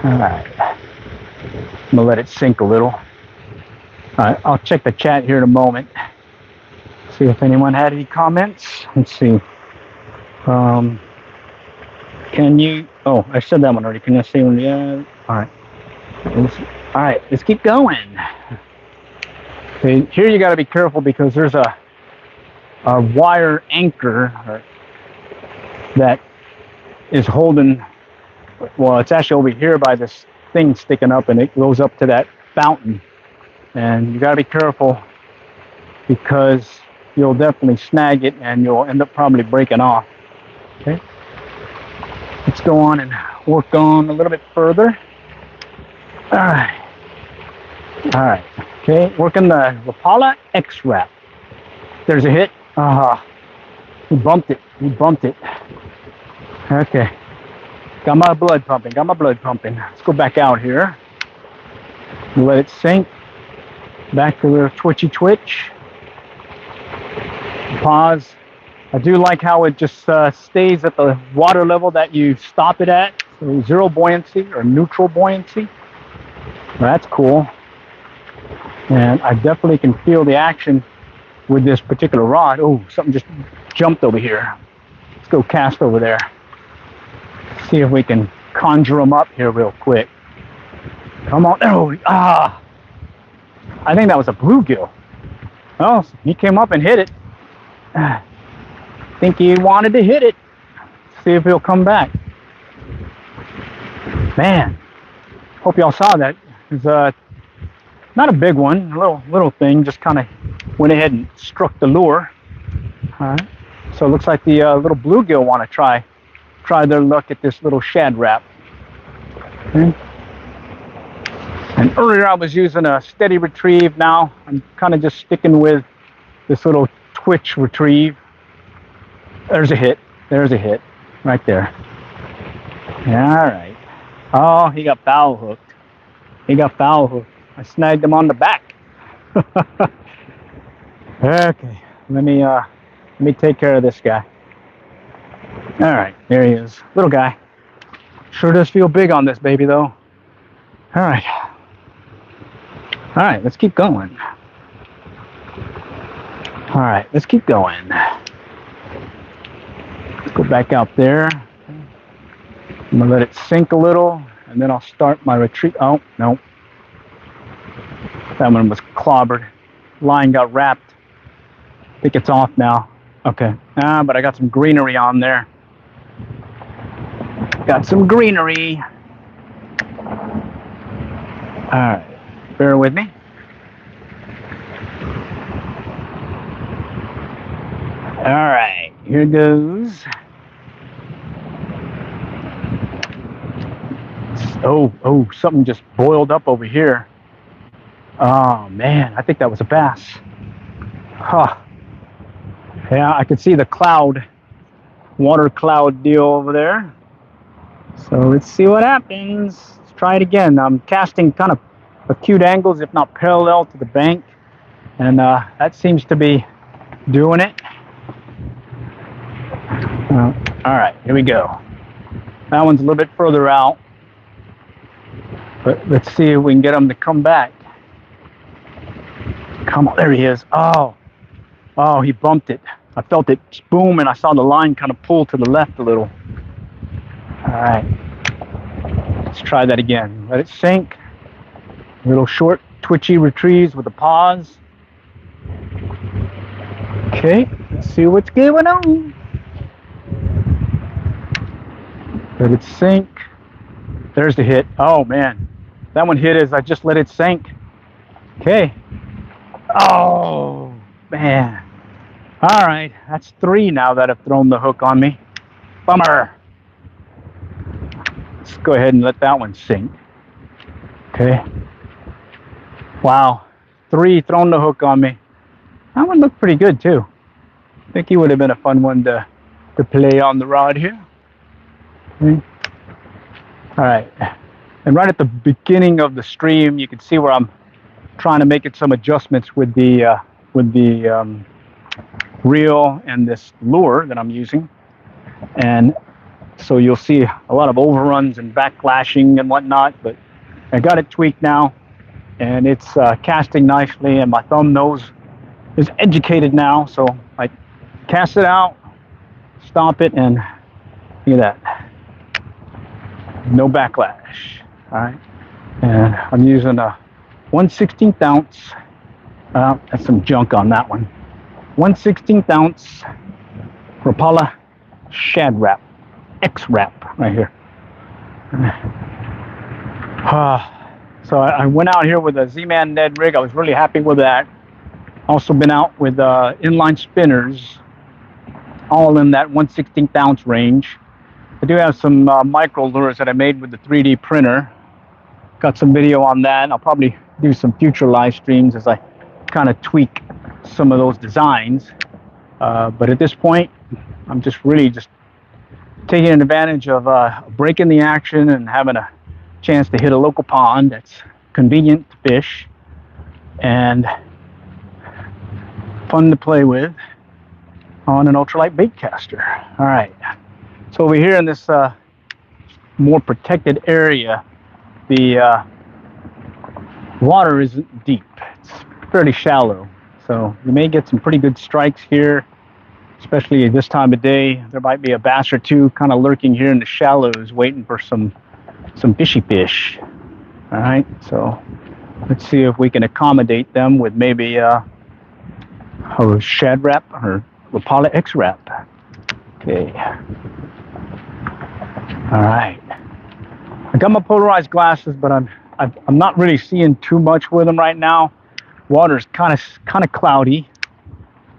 All right. I'm gonna let it sink a little. All right, I'll check the chat here in a moment. See if anyone had any comments. Let's see. Can you? Oh, I said that one already. Can I say one? Yeah. All right. All right. Let's keep going. Okay. Here you got to be careful because there's a wire anchor that is holding. Well, it's actually over here by this thing sticking up, and it goes up to that fountain. And you got to be careful because you'll definitely snag it and you'll end up probably breaking off. Okay. Let's go on and work on a little bit further. All right. All right. Okay. Working the Rapala X-Wrap. There's a hit. He bumped it. He bumped it. Okay. Got my blood pumping. Got my blood pumping. Let's go back out here. Let it sink. Back to the twitchy twitch. Pause. I do like how it just stays at the water level that you stop it at. So 0 buoyancy or neutral buoyancy. That's cool. And I definitely can feel the action with this particular rod. Oh, something just jumped over here. Let's go cast over there. See if we can conjure them up here real quick. Come on. Oh, I think that was a bluegill. Well, he came up and hit it. I think he wanted to hit it. See if he'll come back. Man, hope y'all saw that. It's not a big one, a little thing, just kind of went ahead and struck the lure. All right. So it looks like the little bluegill want to try their luck at this little shad wrap. Okay. And earlier I was using a steady retrieve. Now I'm kind of just sticking with this little twitch retrieve. There's a hit. There's a hit right there. Yeah, all right. Oh, he got foul hooked. He got foul hooked. I snagged him on the back. Okay, let me take care of this guy. All right, there he is, little guy. Sure does feel big on this baby though. All right, let's keep going. All right, let's keep going. Let's go back out there. I'm gonna let it sink a little, and then I'll start my retreat. Oh, no. That one was clobbered. Line got wrapped. I think it's off now. Okay. But I got some greenery on there. Got some greenery. All right. Bear with me. All right. Here goes. Oh, something just boiled up over here. Oh man, I think that was a bass. Huh. Yeah, I could see the cloud, water cloud deal over there. So let's see what happens. Let's try it again. I'm casting kind of acute angles, if not parallel to the bank. And that seems to be doing it. All right, here we go. That one's a little bit further out. But let's see if we can get him to come back. Come on, there he is. Oh, he bumped it. I felt it boom, and I saw the line kind of pull to the left a little. All right, let's try that again. Let it sink. Little short, twitchy retrieves with a pause. Okay, let's see what's going on. Let it sink. There's the hit. Oh man, that one hit as I just let it sink. Okay. Oh man. All right, that's 3 now that have thrown the hook on me. Bummer. Let's go ahead and let that one sink. Okay. Wow, 3 thrown the hook on me. That one looked pretty good too. I think he would have been a fun one to play on the rod here. Okay. All right, and right at the beginning of the stream, you can see where I'm trying to make it some adjustments with the reel and this lure that I'm using, and so you'll see a lot of overruns and backlashing and whatnot. But I got it tweaked now, and it's casting nicely, and my thumb nose is educated now. So I cast it out, stop it, and look at that. No backlash. All right, and I'm using a 1/16 ounce. That's some junk on that one. 1/16 ounce Rapala shad wrap, X wrap right here. So I went out here with a Z-Man Ned rig. I was really happy with that. Also been out with inline spinners, all in that 1/16 ounce range. I do have some micro lures that I made with the 3D printer. Got some video on that. I'll probably do some future live streams as I kind of tweak some of those designs. But at this point, I'm just really taking advantage of breaking the action and having a chance to hit a local pond that's convenient to fish and fun to play with on an ultralight bait caster. All right. So over here in this more protected area, the water isn't deep. It's fairly shallow. So you may get some pretty good strikes here, especially this time of day. There might be a bass or two kind of lurking here in the shallows waiting for some fishy fish. All right, so let's see if we can accommodate them with maybe a shad wrap or Rapala X wrap. Okay. All right. I got my polarized glasses, but I'm not really seeing too much with them right now. Water's kind of cloudy,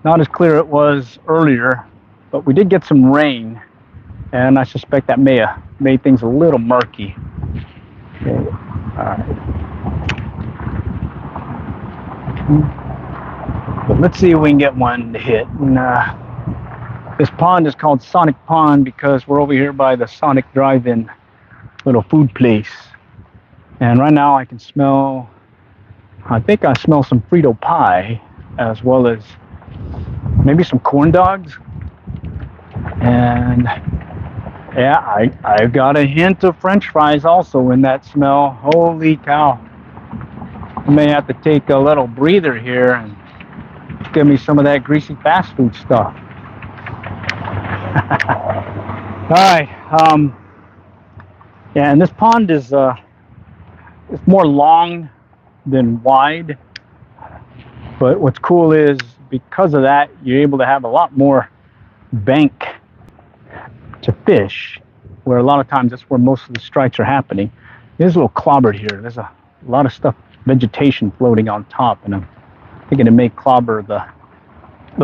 not as clear as it was earlier, but we did get some rain, and I suspect that may have made things a little murky. Okay. All right. But let's see if we can get one to hit. And, this pond is called Sonic Pond because we're over here by the Sonic Drive-In little food place. And right now I can smell, I think I smell some Frito pie, as well as maybe some corn dogs. And yeah, I got a hint of French fries also in that smell. Holy cow. I may have to take a little breather here and give me some of that greasy fast food stuff. All right. Yeah, and this pond is it's more long than wide. But what's cool is because of that, you're able to have a lot more bank to fish, where a lot of times that's where most of the strikes are happening. There's a little clobbered here. There's a lot of stuff, vegetation floating on top, and I'm thinking it may clobber the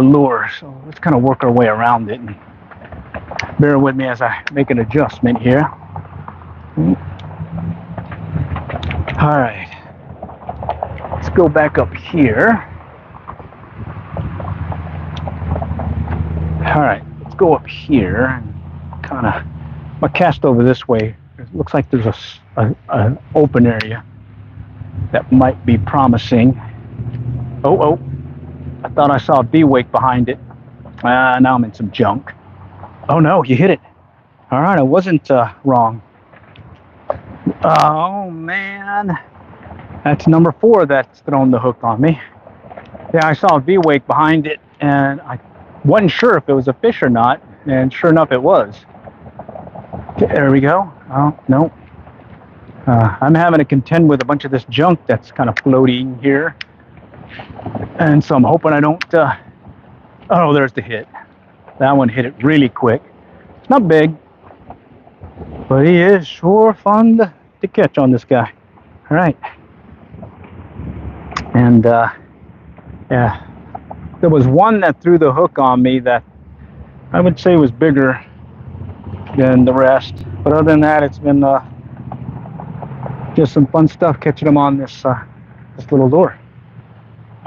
lure. So let's kind of work our way around it. And bear with me as I make an adjustment here. All right, let's go back up here. All right, let's go up here and kind of, I'm gonna cast over this way. It looks like there's an open area that might be promising. Oh, I thought I saw a B-wake behind it. Now I'm in some junk. Oh no, you hit it. All right, I wasn't wrong. Oh man, that's number 4 that's thrown the hook on me. Yeah, I saw a V-wake behind it, and I wasn't sure if it was a fish or not, and sure enough it was. Okay, there we go. Oh, no. I'm having to contend with a bunch of this junk that's kind of floating here, and so I'm hoping I don't, oh, there's the hit. That one hit it really quick. It's not big, but he is sure fun to catch on this guy. All right. And, yeah, there was one that threw the hook on me that I would say was bigger than the rest. But other than that, it's been just some fun stuff catching them on this little lure.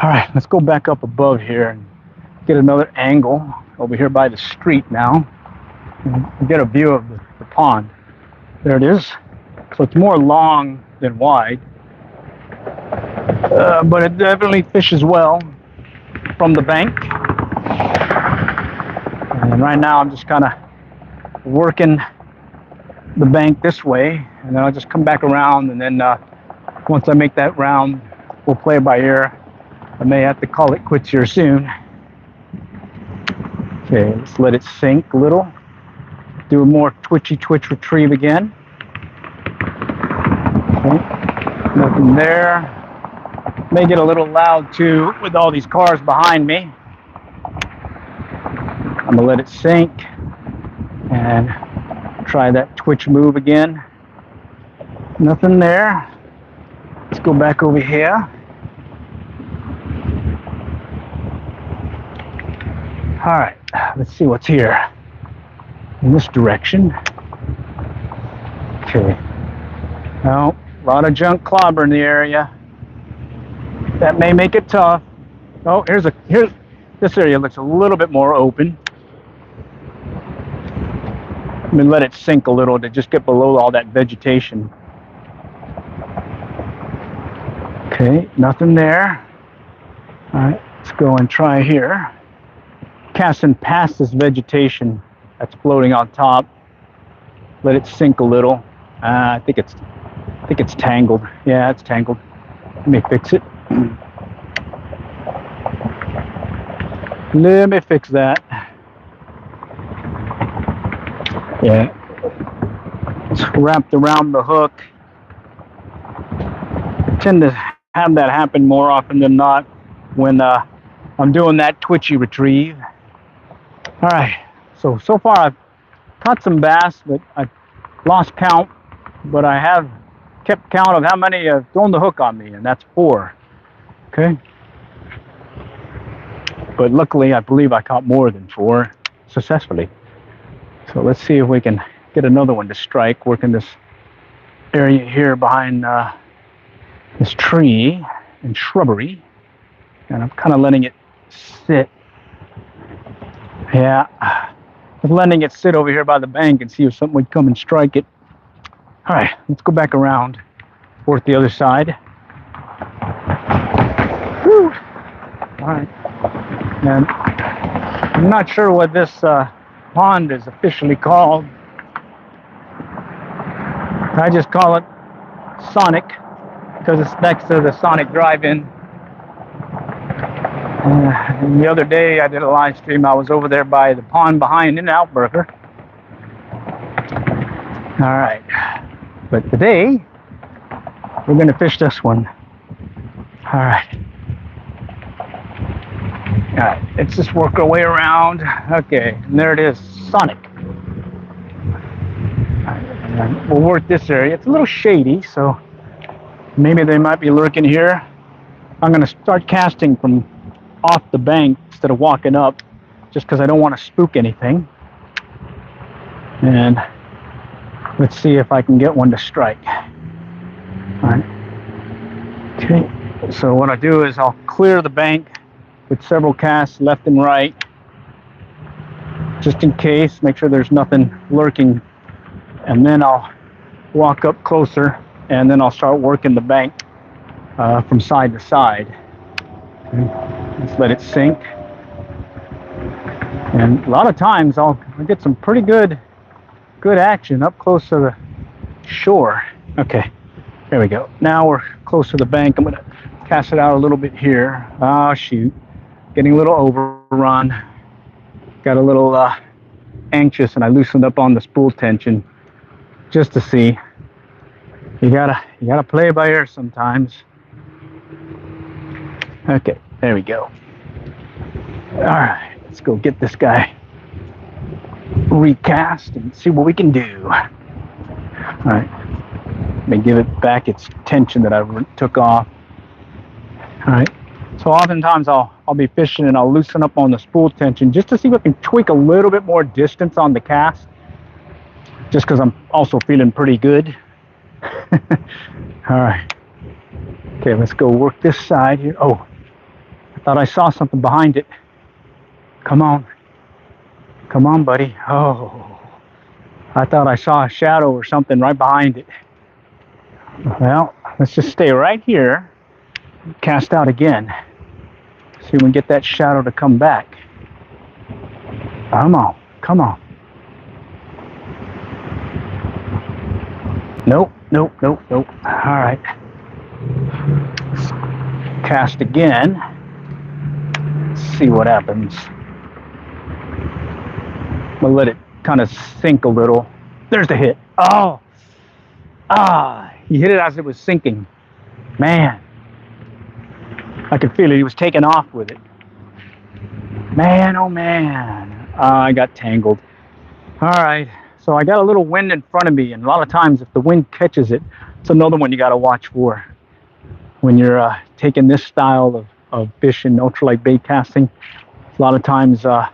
All right, let's go back up above here and get another angle over here by the street now. And get a view of the pond. There it is. So it's more long than wide. But it definitely fishes well from the bank. And right now I'm just kind of working the bank this way, and then I'll just come back around, and then once I make that round, we'll play it by ear. I may have to call it quits here soon. Okay, let's let it sink a little. Do a more twitch retrieve again. Okay, nothing there. May get a little loud too with all these cars behind me. I'm gonna let it sink and try that twitch move again. Nothing there. Let's go back over here. All right, let's see what's here in this direction. Okay. Oh, a lot of junk clobber in the area. That may make it tough. Oh, here's this area looks a little bit more open. Let me let it sink a little to just get below all that vegetation. Okay, nothing there. All right, let's go and try here. Casting past this vegetation that's floating on top. Let it sink a little. I think it's tangled. Yeah, it's tangled. Let me fix it. Let me fix that. Yeah, it's wrapped around the hook. I tend to have that happen more often than not when I'm doing that twitchy retrieve. All right, so far I've caught some bass, but I've lost count but I have kept count of how many have thrown the hook on me, and that's 4. Okay. But luckily, I believe I caught more than 4 successfully. So let's see if we can get another one to strike, working this area here behind this tree and shrubbery. And I'm kind of letting it sit. Yeah, I'm letting it sit over here by the bank and see if something would come and strike it. All right, let's go back around, work the other side. Woo. All right, and I'm not sure what this pond is officially called. I just call it Sonic because it's next to the Sonic Drive-In. The other day I did a live stream. I was over there by the pond behind In-N-Out Burger. All right, but today we're going to fish this one. All right. All right, let's just work our way around. Okay, and there it is, Sonic. And we'll work this area. It's a little shady, so maybe they might be lurking here. I'm going to start casting from off the bank instead of walking up, just because I don't want to spook anything. And let's see if I can get one to strike. All right. Okay, so what I do is I'll clear the bank with several casts left and right, just in case, make sure there's nothing lurking, and then I'll walk up closer, and then I'll start working the bank from side to side. Okay. Just let it sink. And a lot of times I'll get some pretty good action up close to the shore. Okay, there we go. Now we're close to the bank. I'm gonna cast it out a little bit here. Oh shoot, getting a little overrun. Got a little anxious, and I loosened up on the spool tension just to see. You gotta play by ear sometimes. Okay, there we go. All right, let's go get this guy recast and see what we can do. All right, let me give it back its tension that I took off. All right, so oftentimes I'll be fishing and I'll loosen up on the spool tension just to see if I can tweak a little bit more distance on the cast, just because I'm also feeling pretty good. All right, okay, let's go work this side here. Oh, I thought I saw something behind it. Come on. Come on, buddy. Oh, I thought I saw a shadow or something right behind it. Well, let's just stay right here. Cast out again. See if we can get that shadow to come back. Come on. Come on. Nope, nope, nope, nope. All right. Let's cast again. Let's see what happens. I'm gonna let it kind of sink a little. There's the hit. Oh, he hit it as it was sinking. Man, I could feel it. He was taking off with it. Man, oh man, I got tangled. All right, so I got a little wind in front of me, and a lot of times if the wind catches it, it's another one you got to watch for when you're taking this style of fishing, ultralight bait casting. A lot of times that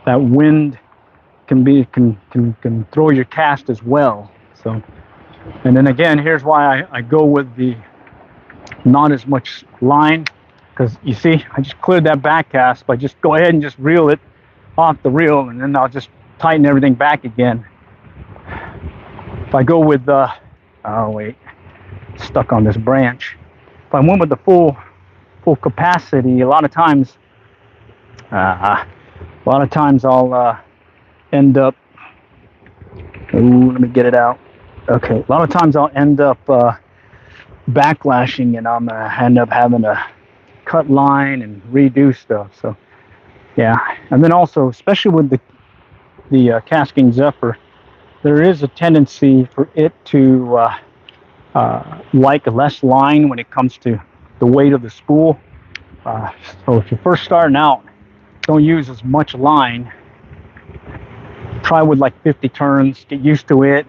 wind can throw your cast as well. So, and then again, here's why I go with the not as much line, because you see, I just cleared that back cast by just go ahead and just reel it off the reel, and then I'll just tighten everything back again. If I go with oh wait, stuck on this branch. If I went with the full capacity, a lot of times I'll end up, let me get it out. Okay, a lot of times I'll end up backlashing, and I'm gonna end up having to cut line and redo stuff. So yeah, and then also, especially with the casting Zephyr, there is a tendency for it to like less line when it comes to the weight of the spool. So if you're first starting out, don't use as much line. Try with like 50 turns, get used to it,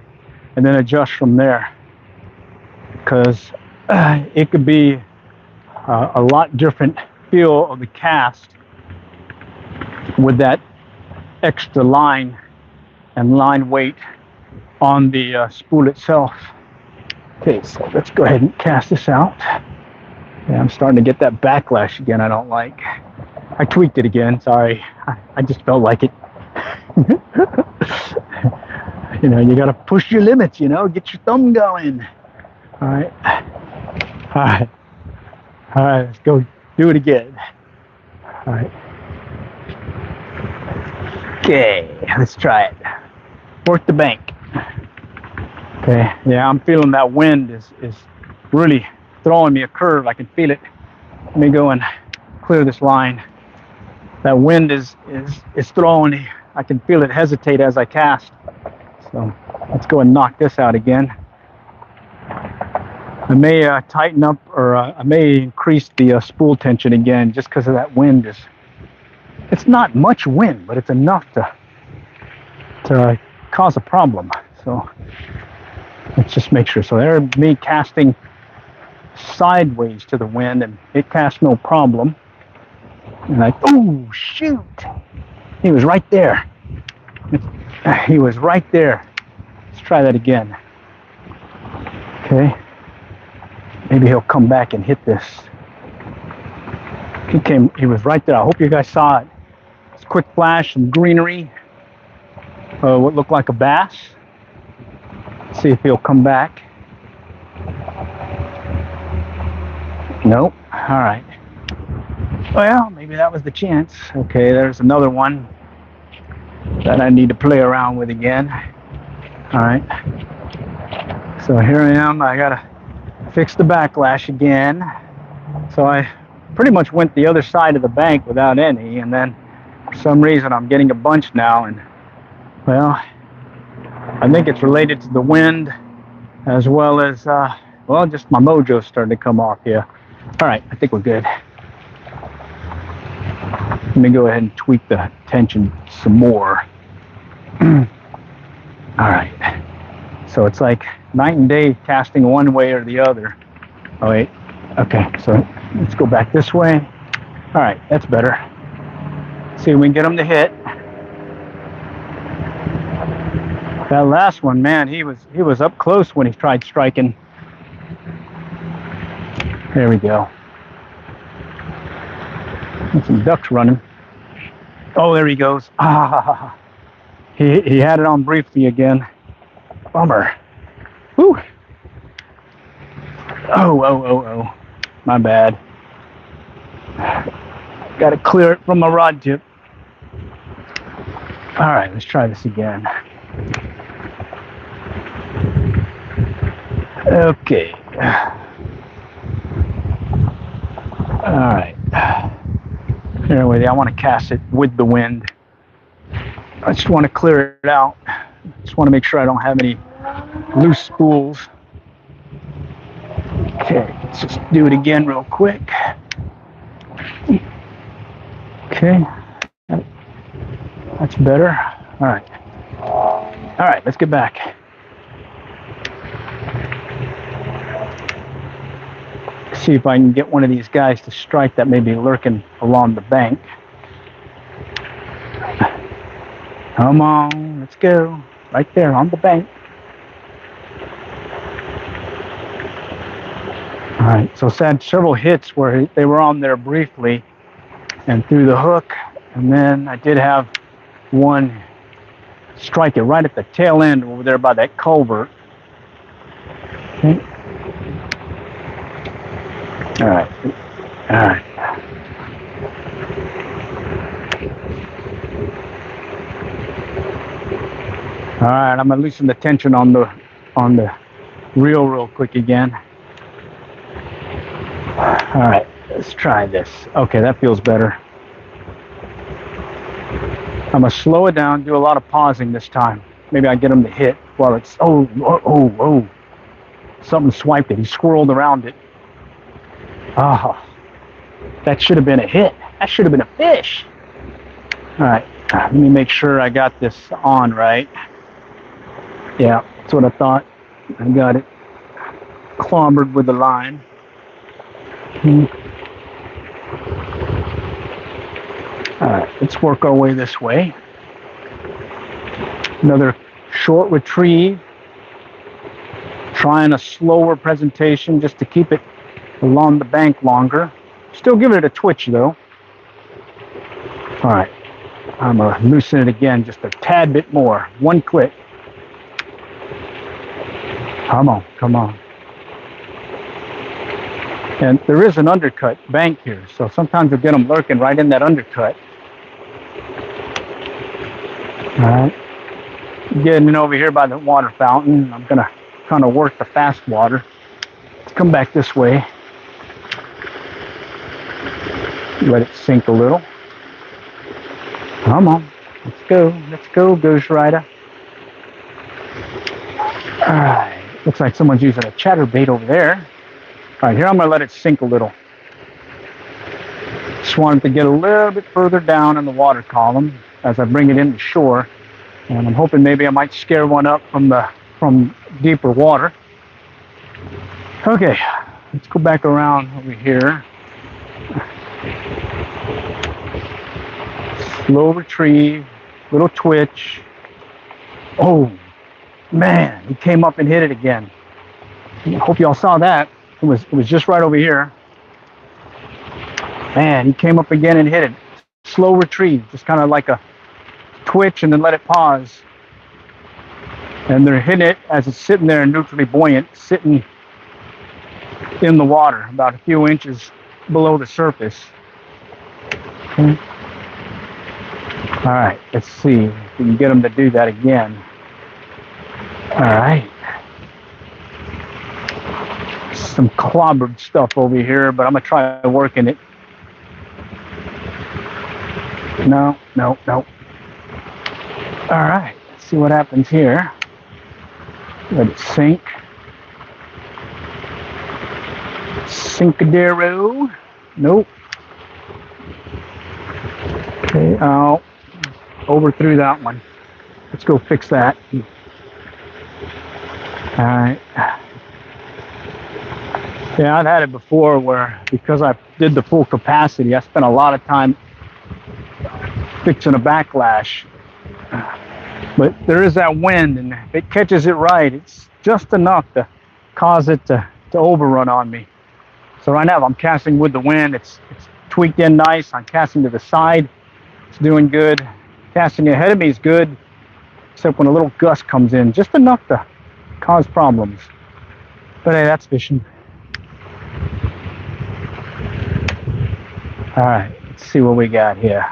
and then adjust from there. Because it could be a lot different feel of the cast with that extra line and line weight on the spool itself. Okay, so let's go ahead and cast this out. Yeah, I'm starting to get that backlash again I don't like. I tweaked it again, sorry. I just felt like it. You know, you gotta push your limits, you know, get your thumb going. All right. All right. All right, let's go do it again. All right. Okay, let's try it. Work the bank. Okay, yeah, I'm feeling that wind is really throwing me a curve. I can feel it. Let me go and clear this line. That wind is throwing me. I can feel it hesitate as I cast. So let's go and knock this out again. I may tighten up, or I may increase the spool tension again, just because of that wind. It's not much wind, but it's enough to cause a problem. So let's just make sure. So there's me casting sideways to the wind, and it cast no problem. And oh shoot, he was right there. He was right there. Let's try that again. Okay. Maybe he'll come back and hit this. He was right there. I hope you guys saw it. It's a quick flash, some greenery. What looked like a bass. Let's see if he'll come back. Nope. All right. Well, maybe that was the chance. Okay, there's another one that I need to play around with again. All right. So here I am. I gotta fix the backlash again. So I pretty much went the other side of the bank without any, and then for some reason I'm getting a bunch now, and well, I think it's related to the wind as well as well, just my mojo starting to come off here. All right, I think we're good. Let me go ahead and tweak the tension some more. All right, so it's like night and day casting one way or the other. Oh wait, okay, so let's go back this way. All right, that's better. See if we can get him to hit. That last one, man, he was up close when he tried striking. There we go. There's some ducks running. Oh, there he goes. Ah, he had it on briefly again. Bummer. Whew. Oh. My bad. Got to clear it from my rod tip. All right, let's try this again. Okay. All right. Anyway, I want to cast it with the wind. I just want to clear it out. Just want to make sure I don't have any loose spools. Okay, let's just do it again real quick. Okay, that's better. All right, let's get back. See if I can get one of these guys to strike that may be lurking along the bank. Come on, let's go. Right there on the bank. All right, so I had several hits where they were on there briefly and threw the hook, and then I did have one strike it right at the tail end over there by that culvert. Okay. All right. All right, I'm gonna loosen the tension on the reel real quick again. All right, let's try this. Okay, that feels better. I'm gonna slow it down, do a lot of pausing this time. Maybe I get him to hit while it's, oh. Something swiped it, he swirled around it. Oh, that should have been a hit. That should have been a fish. All right, let me make sure I got this on right. Yeah, That's what I thought. I got it clobbered with the line. All right, let's work our way this way. Another short retrieve. Trying a slower presentation just to keep it along the bank longer. Still giving it a twitch though. All right, I'm gonna loosen it again just a tad bit more. One click. Come on, come on. And there is an undercut bank here, so sometimes you'll get them lurking right in that undercut. All right, getting over here by the water fountain. I'm gonna kind of work the fast water. Let's come back this way. Let it sink a little. Come on, let's go, Ghost Rider. All right, looks like someone's using a chatterbait over there. All right, here I'm gonna let it sink a little. Just wanted to get a little bit further down in the water column as I bring it into shore. And I'm hoping maybe I might scare one up from deeper water. Okay, let's go back around over here. Slow retrieve, little twitch. Oh, man, he came up and hit it again. I hope y'all saw that. It was just right over here. Man, he came up again and hit it. Slow retrieve, just kind of like a twitch and then let it pause. And they're hitting it as it's sitting there neutrally buoyant, sitting in the water, about a few inches below the surface. Okay. All right, let's see if we can get them to do that again. All right. Some clobbered stuff over here, but I'm gonna try working it. No. All right, let's see what happens here. Let it sink. Sinkadero. Nope. Okay, oh, overthrew that one. Let's go fix that. All right. Yeah, I've had it before where because I did the full capacity, I spent a lot of time fixing a backlash. But there is that wind, and if it catches it right, it's just enough to cause it to overrun on me. So right now I'm casting with the wind. It's tweaked in nice. I'm casting to the side. It's doing good. Casting ahead of me is good, except when a little gust comes in, just enough to cause problems. But hey, that's fishing. All right, let's see what we got here.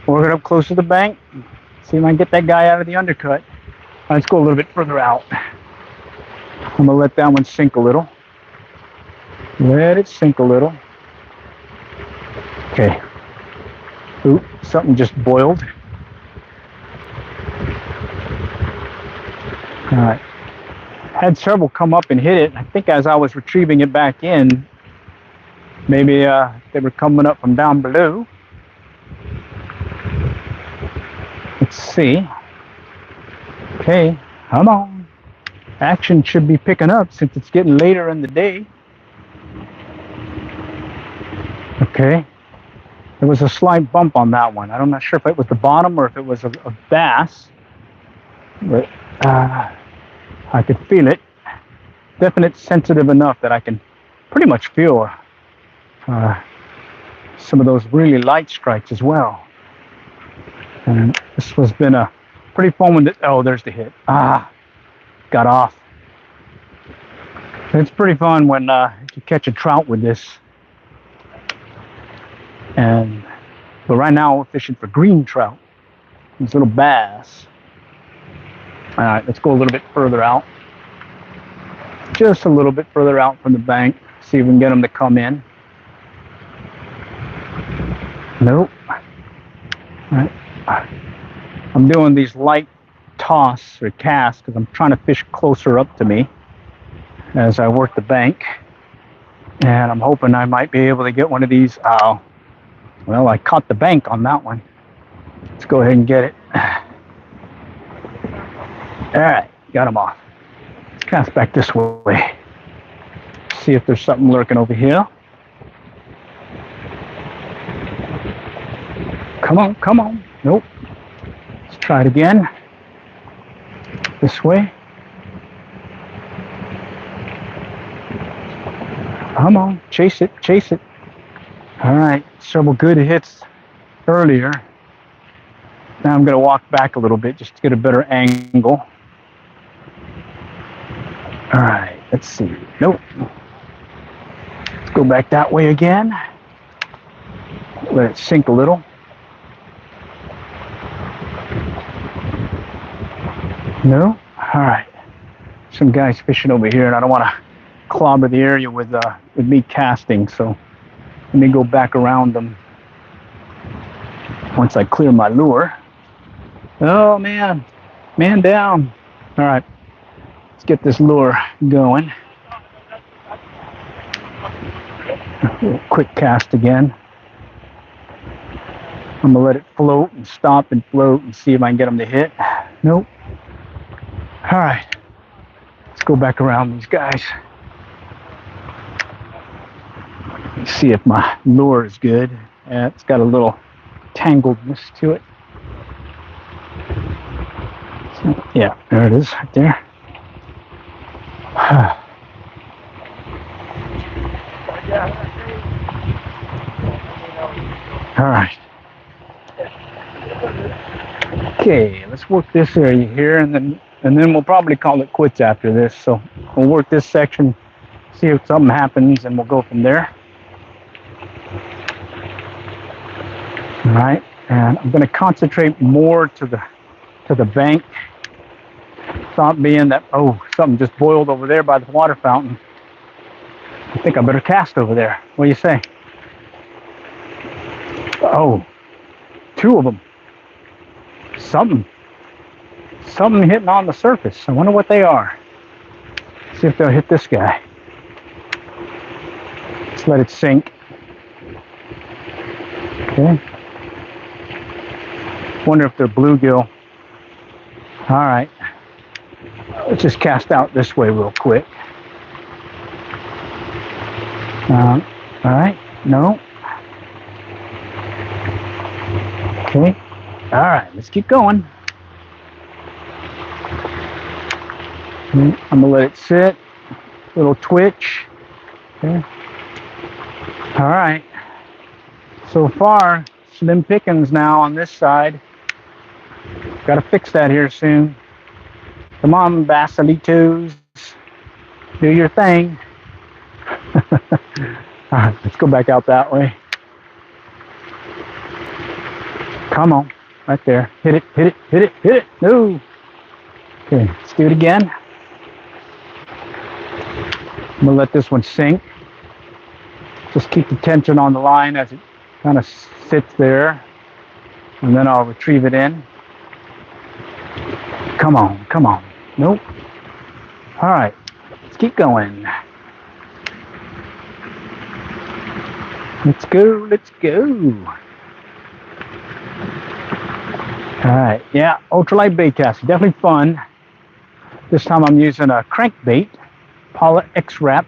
Work it up close to the bank. See if I can get that guy out of the undercut. Let's go a little bit further out. I'm gonna let that one sink a little. Let it sink a little. Okay. Oop, something just boiled. All right. Had several come up and hit it. I think as I was retrieving it back in, maybe they were coming up from down below. Let's see. Okay, come on. Action should be picking up since it's getting later in the day. Okay. There was a slight bump on that one. I'm not sure if it was the bottom or if it was a bass. But I could feel it. Definite sensitive enough that I can pretty much feel some of those really light strikes as well. And this has been a pretty fun one. Oh, there's the hit. Got off. It's pretty fun when you catch a trout with this. But right now we're fishing for green trout. These little bass. All right, let's go a little bit further out. Just a little bit further out from the bank. See if we can get them to come in. Nope. All right. I'm doing these light toss or casts because I'm trying to fish closer up to me as I work the bank. And I'm hoping I might be able to get one of these. Well, I caught the bank on that one. Let's go ahead and get it. All right, got them off. Cast back this way. See if there's something lurking over here. Come on, come on. Nope. Let's try it again. This way. Come on, chase it, chase it. All right, several good hits earlier. Now I'm going to walk back a little bit just to get a better angle. All right, let's see. Nope. Let's go back that way again. Let it sink a little. No? All right. Some guys fishing over here, and I don't want to clobber the area with me casting, so let me go back around them once I clear my lure. Oh, man. Man down. All right. Let's get this lure going. Quick cast again. I'm going to let it float and stop and float and see if I can get them to hit. Nope. All right. Let's go back around these guys. Let's see if my lure is good. Yeah, it's got a little tangledness to it. So, yeah, there it is, right there. All right. Okay, let's work this area here, and then we'll probably call it quits after this. So we'll work this section, see if something happens, and we'll go from there. All right, and I'm going to concentrate more to the bank. Thought being that, oh, something just boiled over there by the water fountain. I think I better cast over there. What do you say? Oh, two of them. Something hitting on the surface. I wonder what they are. See if they'll hit this guy. Let's let it sink. Okay. Wonder if they're bluegill. All right. Let's just cast out this way real quick. All right. No. Okay. All right. Let's keep going. I'm going to let it sit. Little twitch. Okay. All right. So far, slim pickings now on this side. Got to fix that here soon. Come on, Basilitos. Do your thing. All right, let's go back out that way. Come on. Right there. Hit it, hit it, hit it, hit it. No. Okay, let's do it again. I'm going to let this one sink. Just keep the tension on the line as it kind of sits there. And then I'll retrieve it in. Come on, come on. Nope. All right, let's keep going. Let's go, let's go. All right, yeah, ultralight bait casting, definitely fun. This time I'm using a crankbait, Rapala X-Wrap,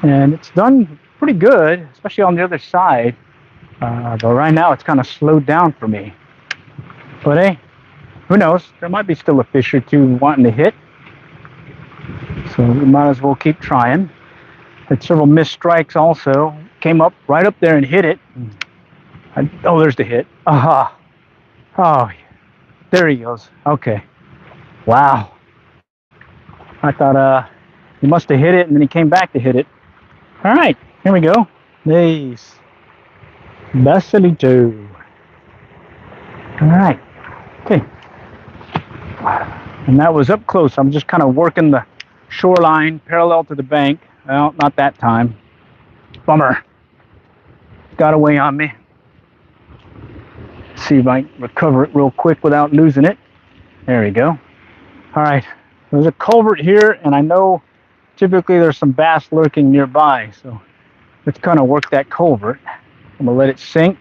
and it's done pretty good, especially on the other side. But right now it's kind of slowed down for me. But hey, who knows? There might be still a fish or two wanting to hit. So we might as well keep trying. Had several missed strikes also. Came up right up there and hit it. Oh, there's the hit. Aha. Oh, there he goes. Okay. Wow. I thought he must have hit it and then he came back to hit it. All right, here we go. Nice. Basilito. All right. Okay. And that was up close. I'm just kind of working the shoreline parallel to the bank. Well, not that time. Bummer. Got away on me. See if I can recover it real quick without losing it. There we go. All right. There's a culvert here, and I know typically there's some bass lurking nearby. So let's kind of work that culvert. I'm going to let it sink.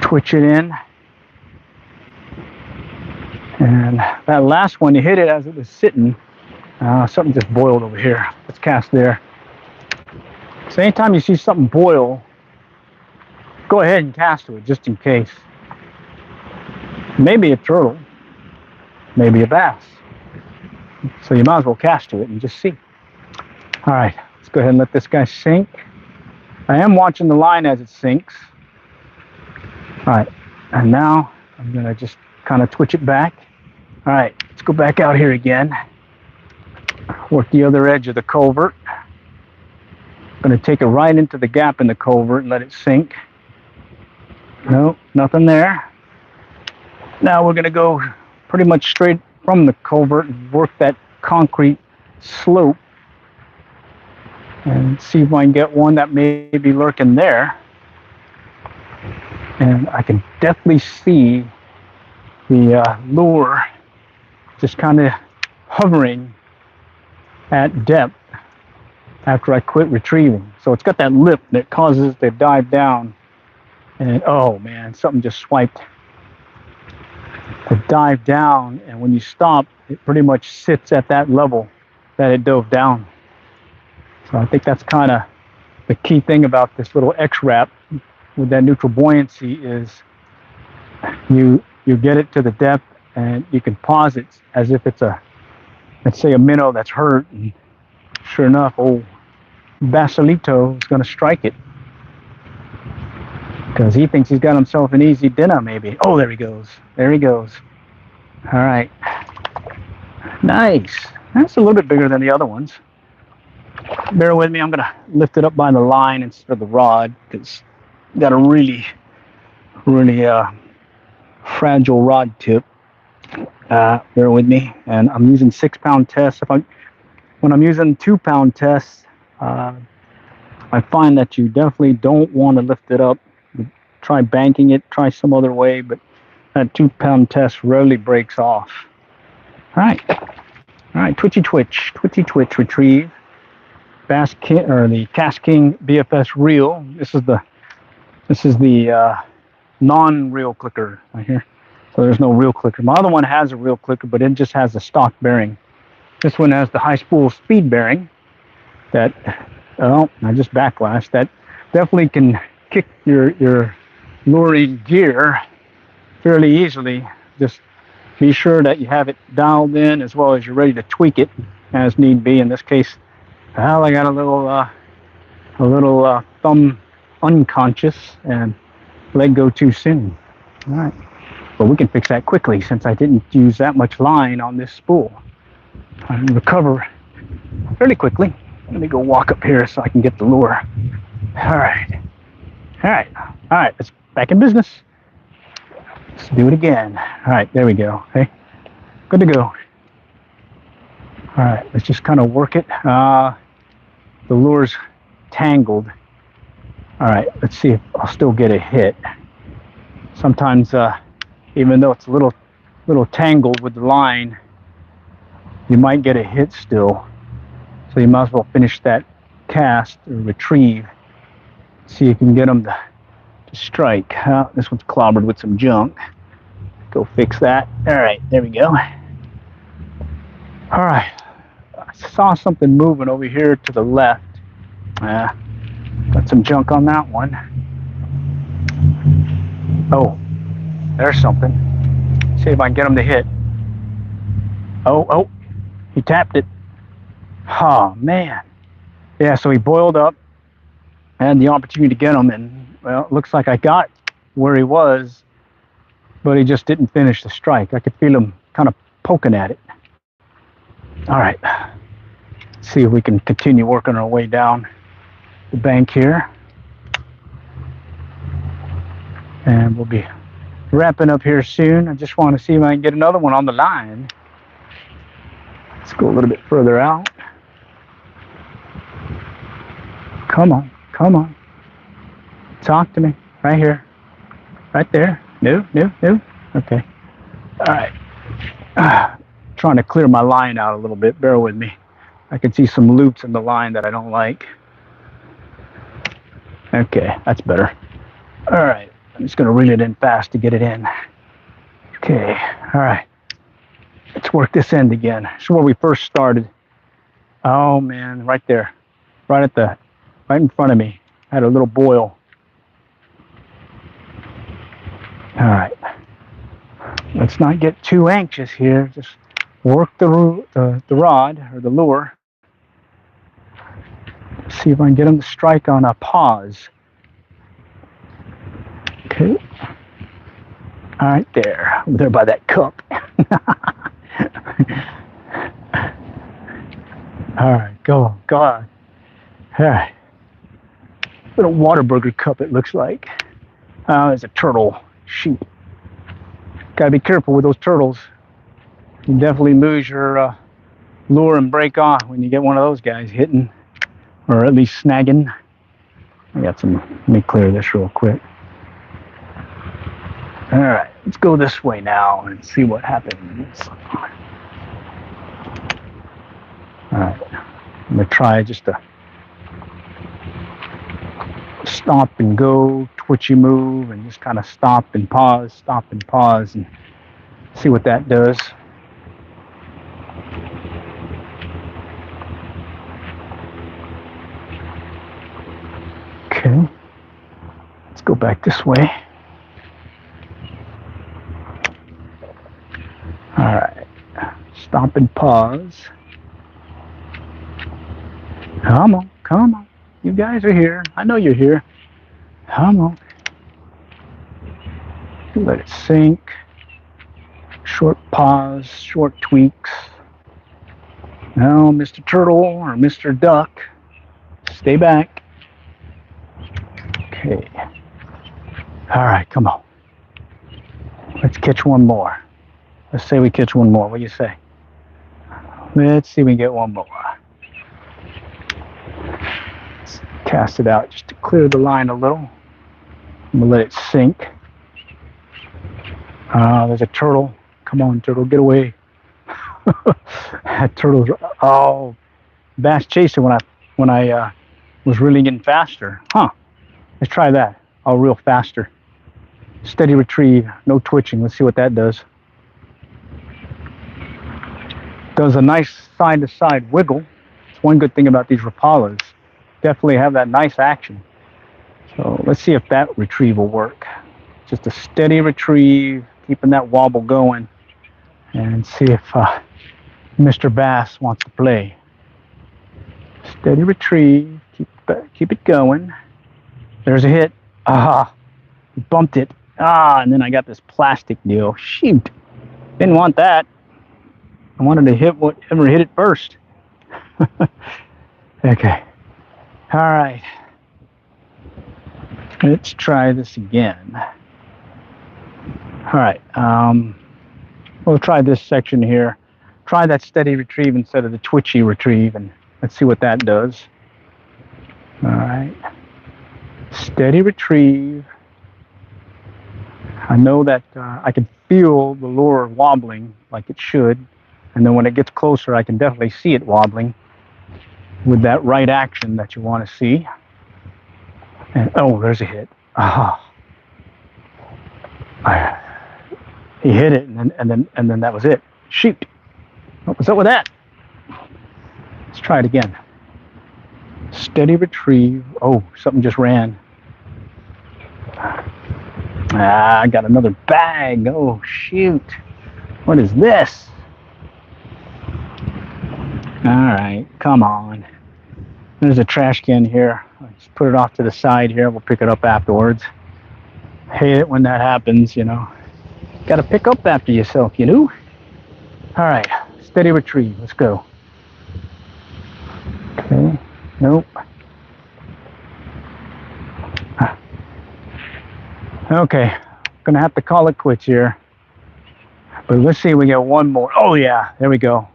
Twitch it in. And that last one, you hit it as it was sitting. Something just boiled over here. Let's cast there. So anytime you see something boil, go ahead and cast to it just in case. Maybe a turtle, maybe a bass. So you might as well cast to it and just see. All right, let's go ahead and let this guy sink. I am watching the line as it sinks. All right, and now I'm gonna just kind of twitch it back. All right, let's go back out here again. Work the other edge of the culvert. I'm gonna take it right into the gap in the culvert and let it sink. No, nothing there. Now we're gonna go pretty much straight from the culvert and work that concrete slope and see if I can get one that may be lurking there. And I can definitely see the lure just kind of hovering at depth after I quit retrieving. So it's got that lip that causes it to dive down. And oh man, something just swiped. It dived down, and when you stop, it pretty much sits at that level that it dove down. So I think that's kind of the key thing about this little X-Wrap with that neutral buoyancy is you get it to the depth and you can pause it as if it's a, let's say, a minnow that's hurt, and sure enough, old Basilito is going to strike it because he thinks he's got himself an easy dinner maybe. Oh, there he goes. There he goes. All right. Nice. That's a little bit bigger than the other ones. Bear with me. I'm going to lift it up by the line instead of the rod because got a really fragile rod tip. Bear with me. And I'm using 6-pound tests. When I'm using 2-pound tests, I find that you definitely don't want to lift it up. Try banking it, try some other way, but that 2-pound test rarely breaks off. All right, twitchy twitch, retrieve. Bass King, or the Cast King BFS reel. This is the non-reel clicker right here. So there's no reel clicker. My other one has a reel clicker, but it just has a stock bearing. This one has the high spool speed bearing. That, oh, I just backlashed. That definitely can kick your luring gear fairly easily. Just be sure that you have it dialed in as well as you're ready to tweak it as need be. In this case, well, I got a little thumb unconscious and let go too soon. All right, but we can fix that quickly since I didn't use that much line on this spool. I can recover fairly quickly. Let me go walk up here so I can get the lure. All right, let's back in business. Let's do it again. All right, there we go. Okay, good to go. All right, let's just kind of work it. The lure's tangled. All right, let's see if I'll still get a hit. Sometimes, even though it's a little tangled with the line, you might get a hit still. So you might as well finish that cast or retrieve. See if you can get them to strike. This one's clobbered with some junk. Go fix that. All right, there we go. All right, I saw something moving over here to the left. Got some junk on that one. Oh, there's something. See if I can get him to hit. Oh, he tapped it. Oh, man. Yeah, so he boiled up. I had the opportunity to get him, and, well, it looks like I got where he was, but he just didn't finish the strike. I could feel him kind of poking at it. All right. Let's see if we can continue working our way down the bank here. And we'll be wrapping up here soon. I just want to see if I can get another one on the line. Let's go a little bit further out. Come on. Talk to me. Right here. Right there. No. Okay. All right. Trying to clear my line out a little bit. Bear with me. I can see some loops in the line that I don't like. Okay, that's better. All right. I'm just going to reel it in fast to get it in. Okay. All right. Let's work this end again. This is where we first started. Oh man, right there. Right in front of me. I had a little boil. All right. Let's not get too anxious here. Just work the rod or the lure. See if I can get him to strike on a pause. Okay. All right, there. Over there by that cup. All right, go on. All right. Little Whataburger cup, it looks like. There's a turtle. Shoot. Gotta be careful with those turtles. You definitely lose your lure and break off when you get one of those guys hitting, or at least snagging. Let me clear this real quick. All right, let's go this way now and see what happens. All right, I'm gonna try just to stop and go, twitchy move, and just kind of stop and pause, and see what that does. Okay, let's go back this way. All right, stop and pause. Come on. You guys are here. I know you're here. Come on. Let it sink. Short pause, short tweaks. Now, Mr. Turtle or Mr. Duck, stay back. Okay. All right, come on. Let's catch one more. Let's say we catch one more. What do you say? Let's see if we can get one more. Let's cast it out just to clear the line a little. I'm going to let it sink. There's a turtle. Come on, turtle, get away. That turtle's, bass chaser when I was really getting faster. Let's try that. I'll reel faster. Steady retrieve, no twitching. Let's see what that does. Does a nice side-to-side wiggle. It's one good thing about these Rapalas. Definitely have that nice action. So let's see if that retrieve will work. Just a steady retrieve, keeping that wobble going, and see if Mr. Bass wants to play. Steady retrieve, keep it going. There's a hit. Bumped it. And then I got this plastic deal. Shoot, didn't want that. I wanted to hit whatever hit it first. Okay. All right. Let's try this again. All right. We'll try this section here. Try that steady retrieve instead of the twitchy retrieve, and let's see what that does. All right. Steady retrieve. I know that I can feel the lure wobbling like it should. And then when it gets closer, I can definitely see it wobbling with that right action that you want to see. And there's a hit. He hit it, and then that was it. Shoot! What's up with that? Let's try it again. Steady retrieve. Something just ran. I got another bag. Oh shoot! What is this? All right, come on. There's a trash can here. Let's put it off to the side here. We'll pick it up afterwards. Hate it when that happens, you know. Got to pick up after yourself, you know. All right, steady retrieve. Let's go. Okay, nope. Okay, gonna have to call it quits here. But let's see if we get one more. Oh yeah, there we go.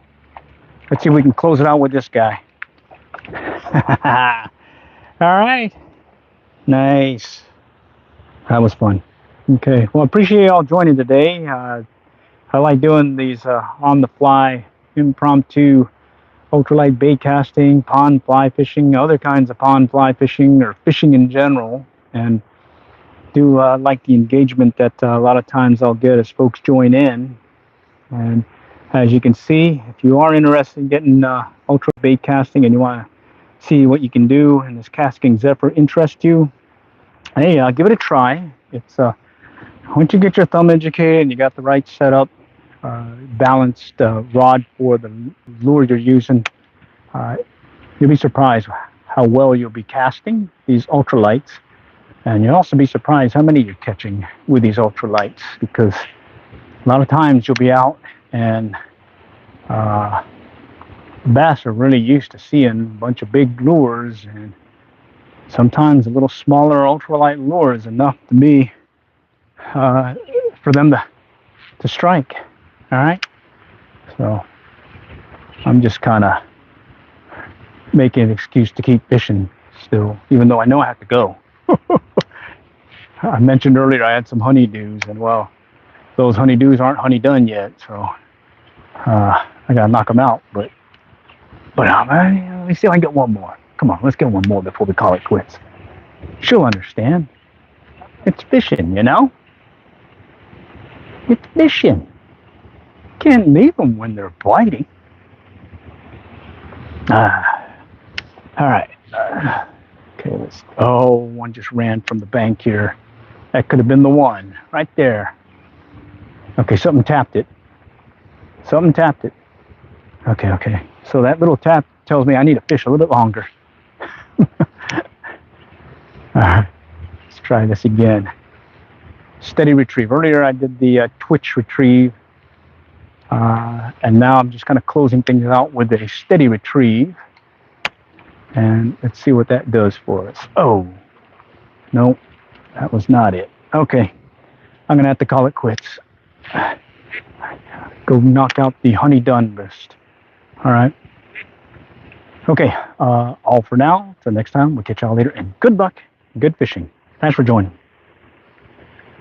Let's see if we can close it out with this guy. All right. Nice. That was fun. Okay. Well, I appreciate y'all joining today. I like doing these on-the-fly, impromptu, ultralight bait casting, pond fly fishing, other kinds of pond fly fishing, or fishing in general. And do like the engagement that a lot of times I'll get as folks join in. And As you can see, if you are interested in getting ultra bait casting and you want to see what you can do and this casting zephyr interests you, hey, give it a try. It's once you get your thumb educated and you got the right setup, balanced rod for the lure you're using, you'll be surprised how well you'll be casting these ultralights. And you'll also be surprised how many you're catching with these ultralights, because a lot of times you'll be out and bass are really used to seeing a bunch of big lures, and sometimes a little smaller ultralight lure is enough to be for them to strike. All right, so I'm just kind of making an excuse to keep fishing still, even though I know I have to go. I mentioned earlier I had some honeydews, and well, those honeydews aren't honey done yet, so I gotta knock them out. But let me see if I can get one more. Come on, let's get one more before we call it quits. She'll understand. It's fishing, you know? It's fishing. Can't leave them when they're biting. All right. Okay, oh, one just ran from the bank here. That could have been the one right there. Okay, something tapped it. Something tapped it. Okay. So that little tap tells me I need to fish a little bit longer. All right, let's try this again. Steady retrieve. Earlier I did the twitch retrieve, and now I'm just kind of closing things out with a steady retrieve. And let's see what that does for us. Oh, no, that was not it. Okay, I'm gonna have to call it quits. Go knock out the honey done list. All right. Okay, all for now. Till next time, we'll catch y'all later, and good luck, good fishing. Thanks for joining.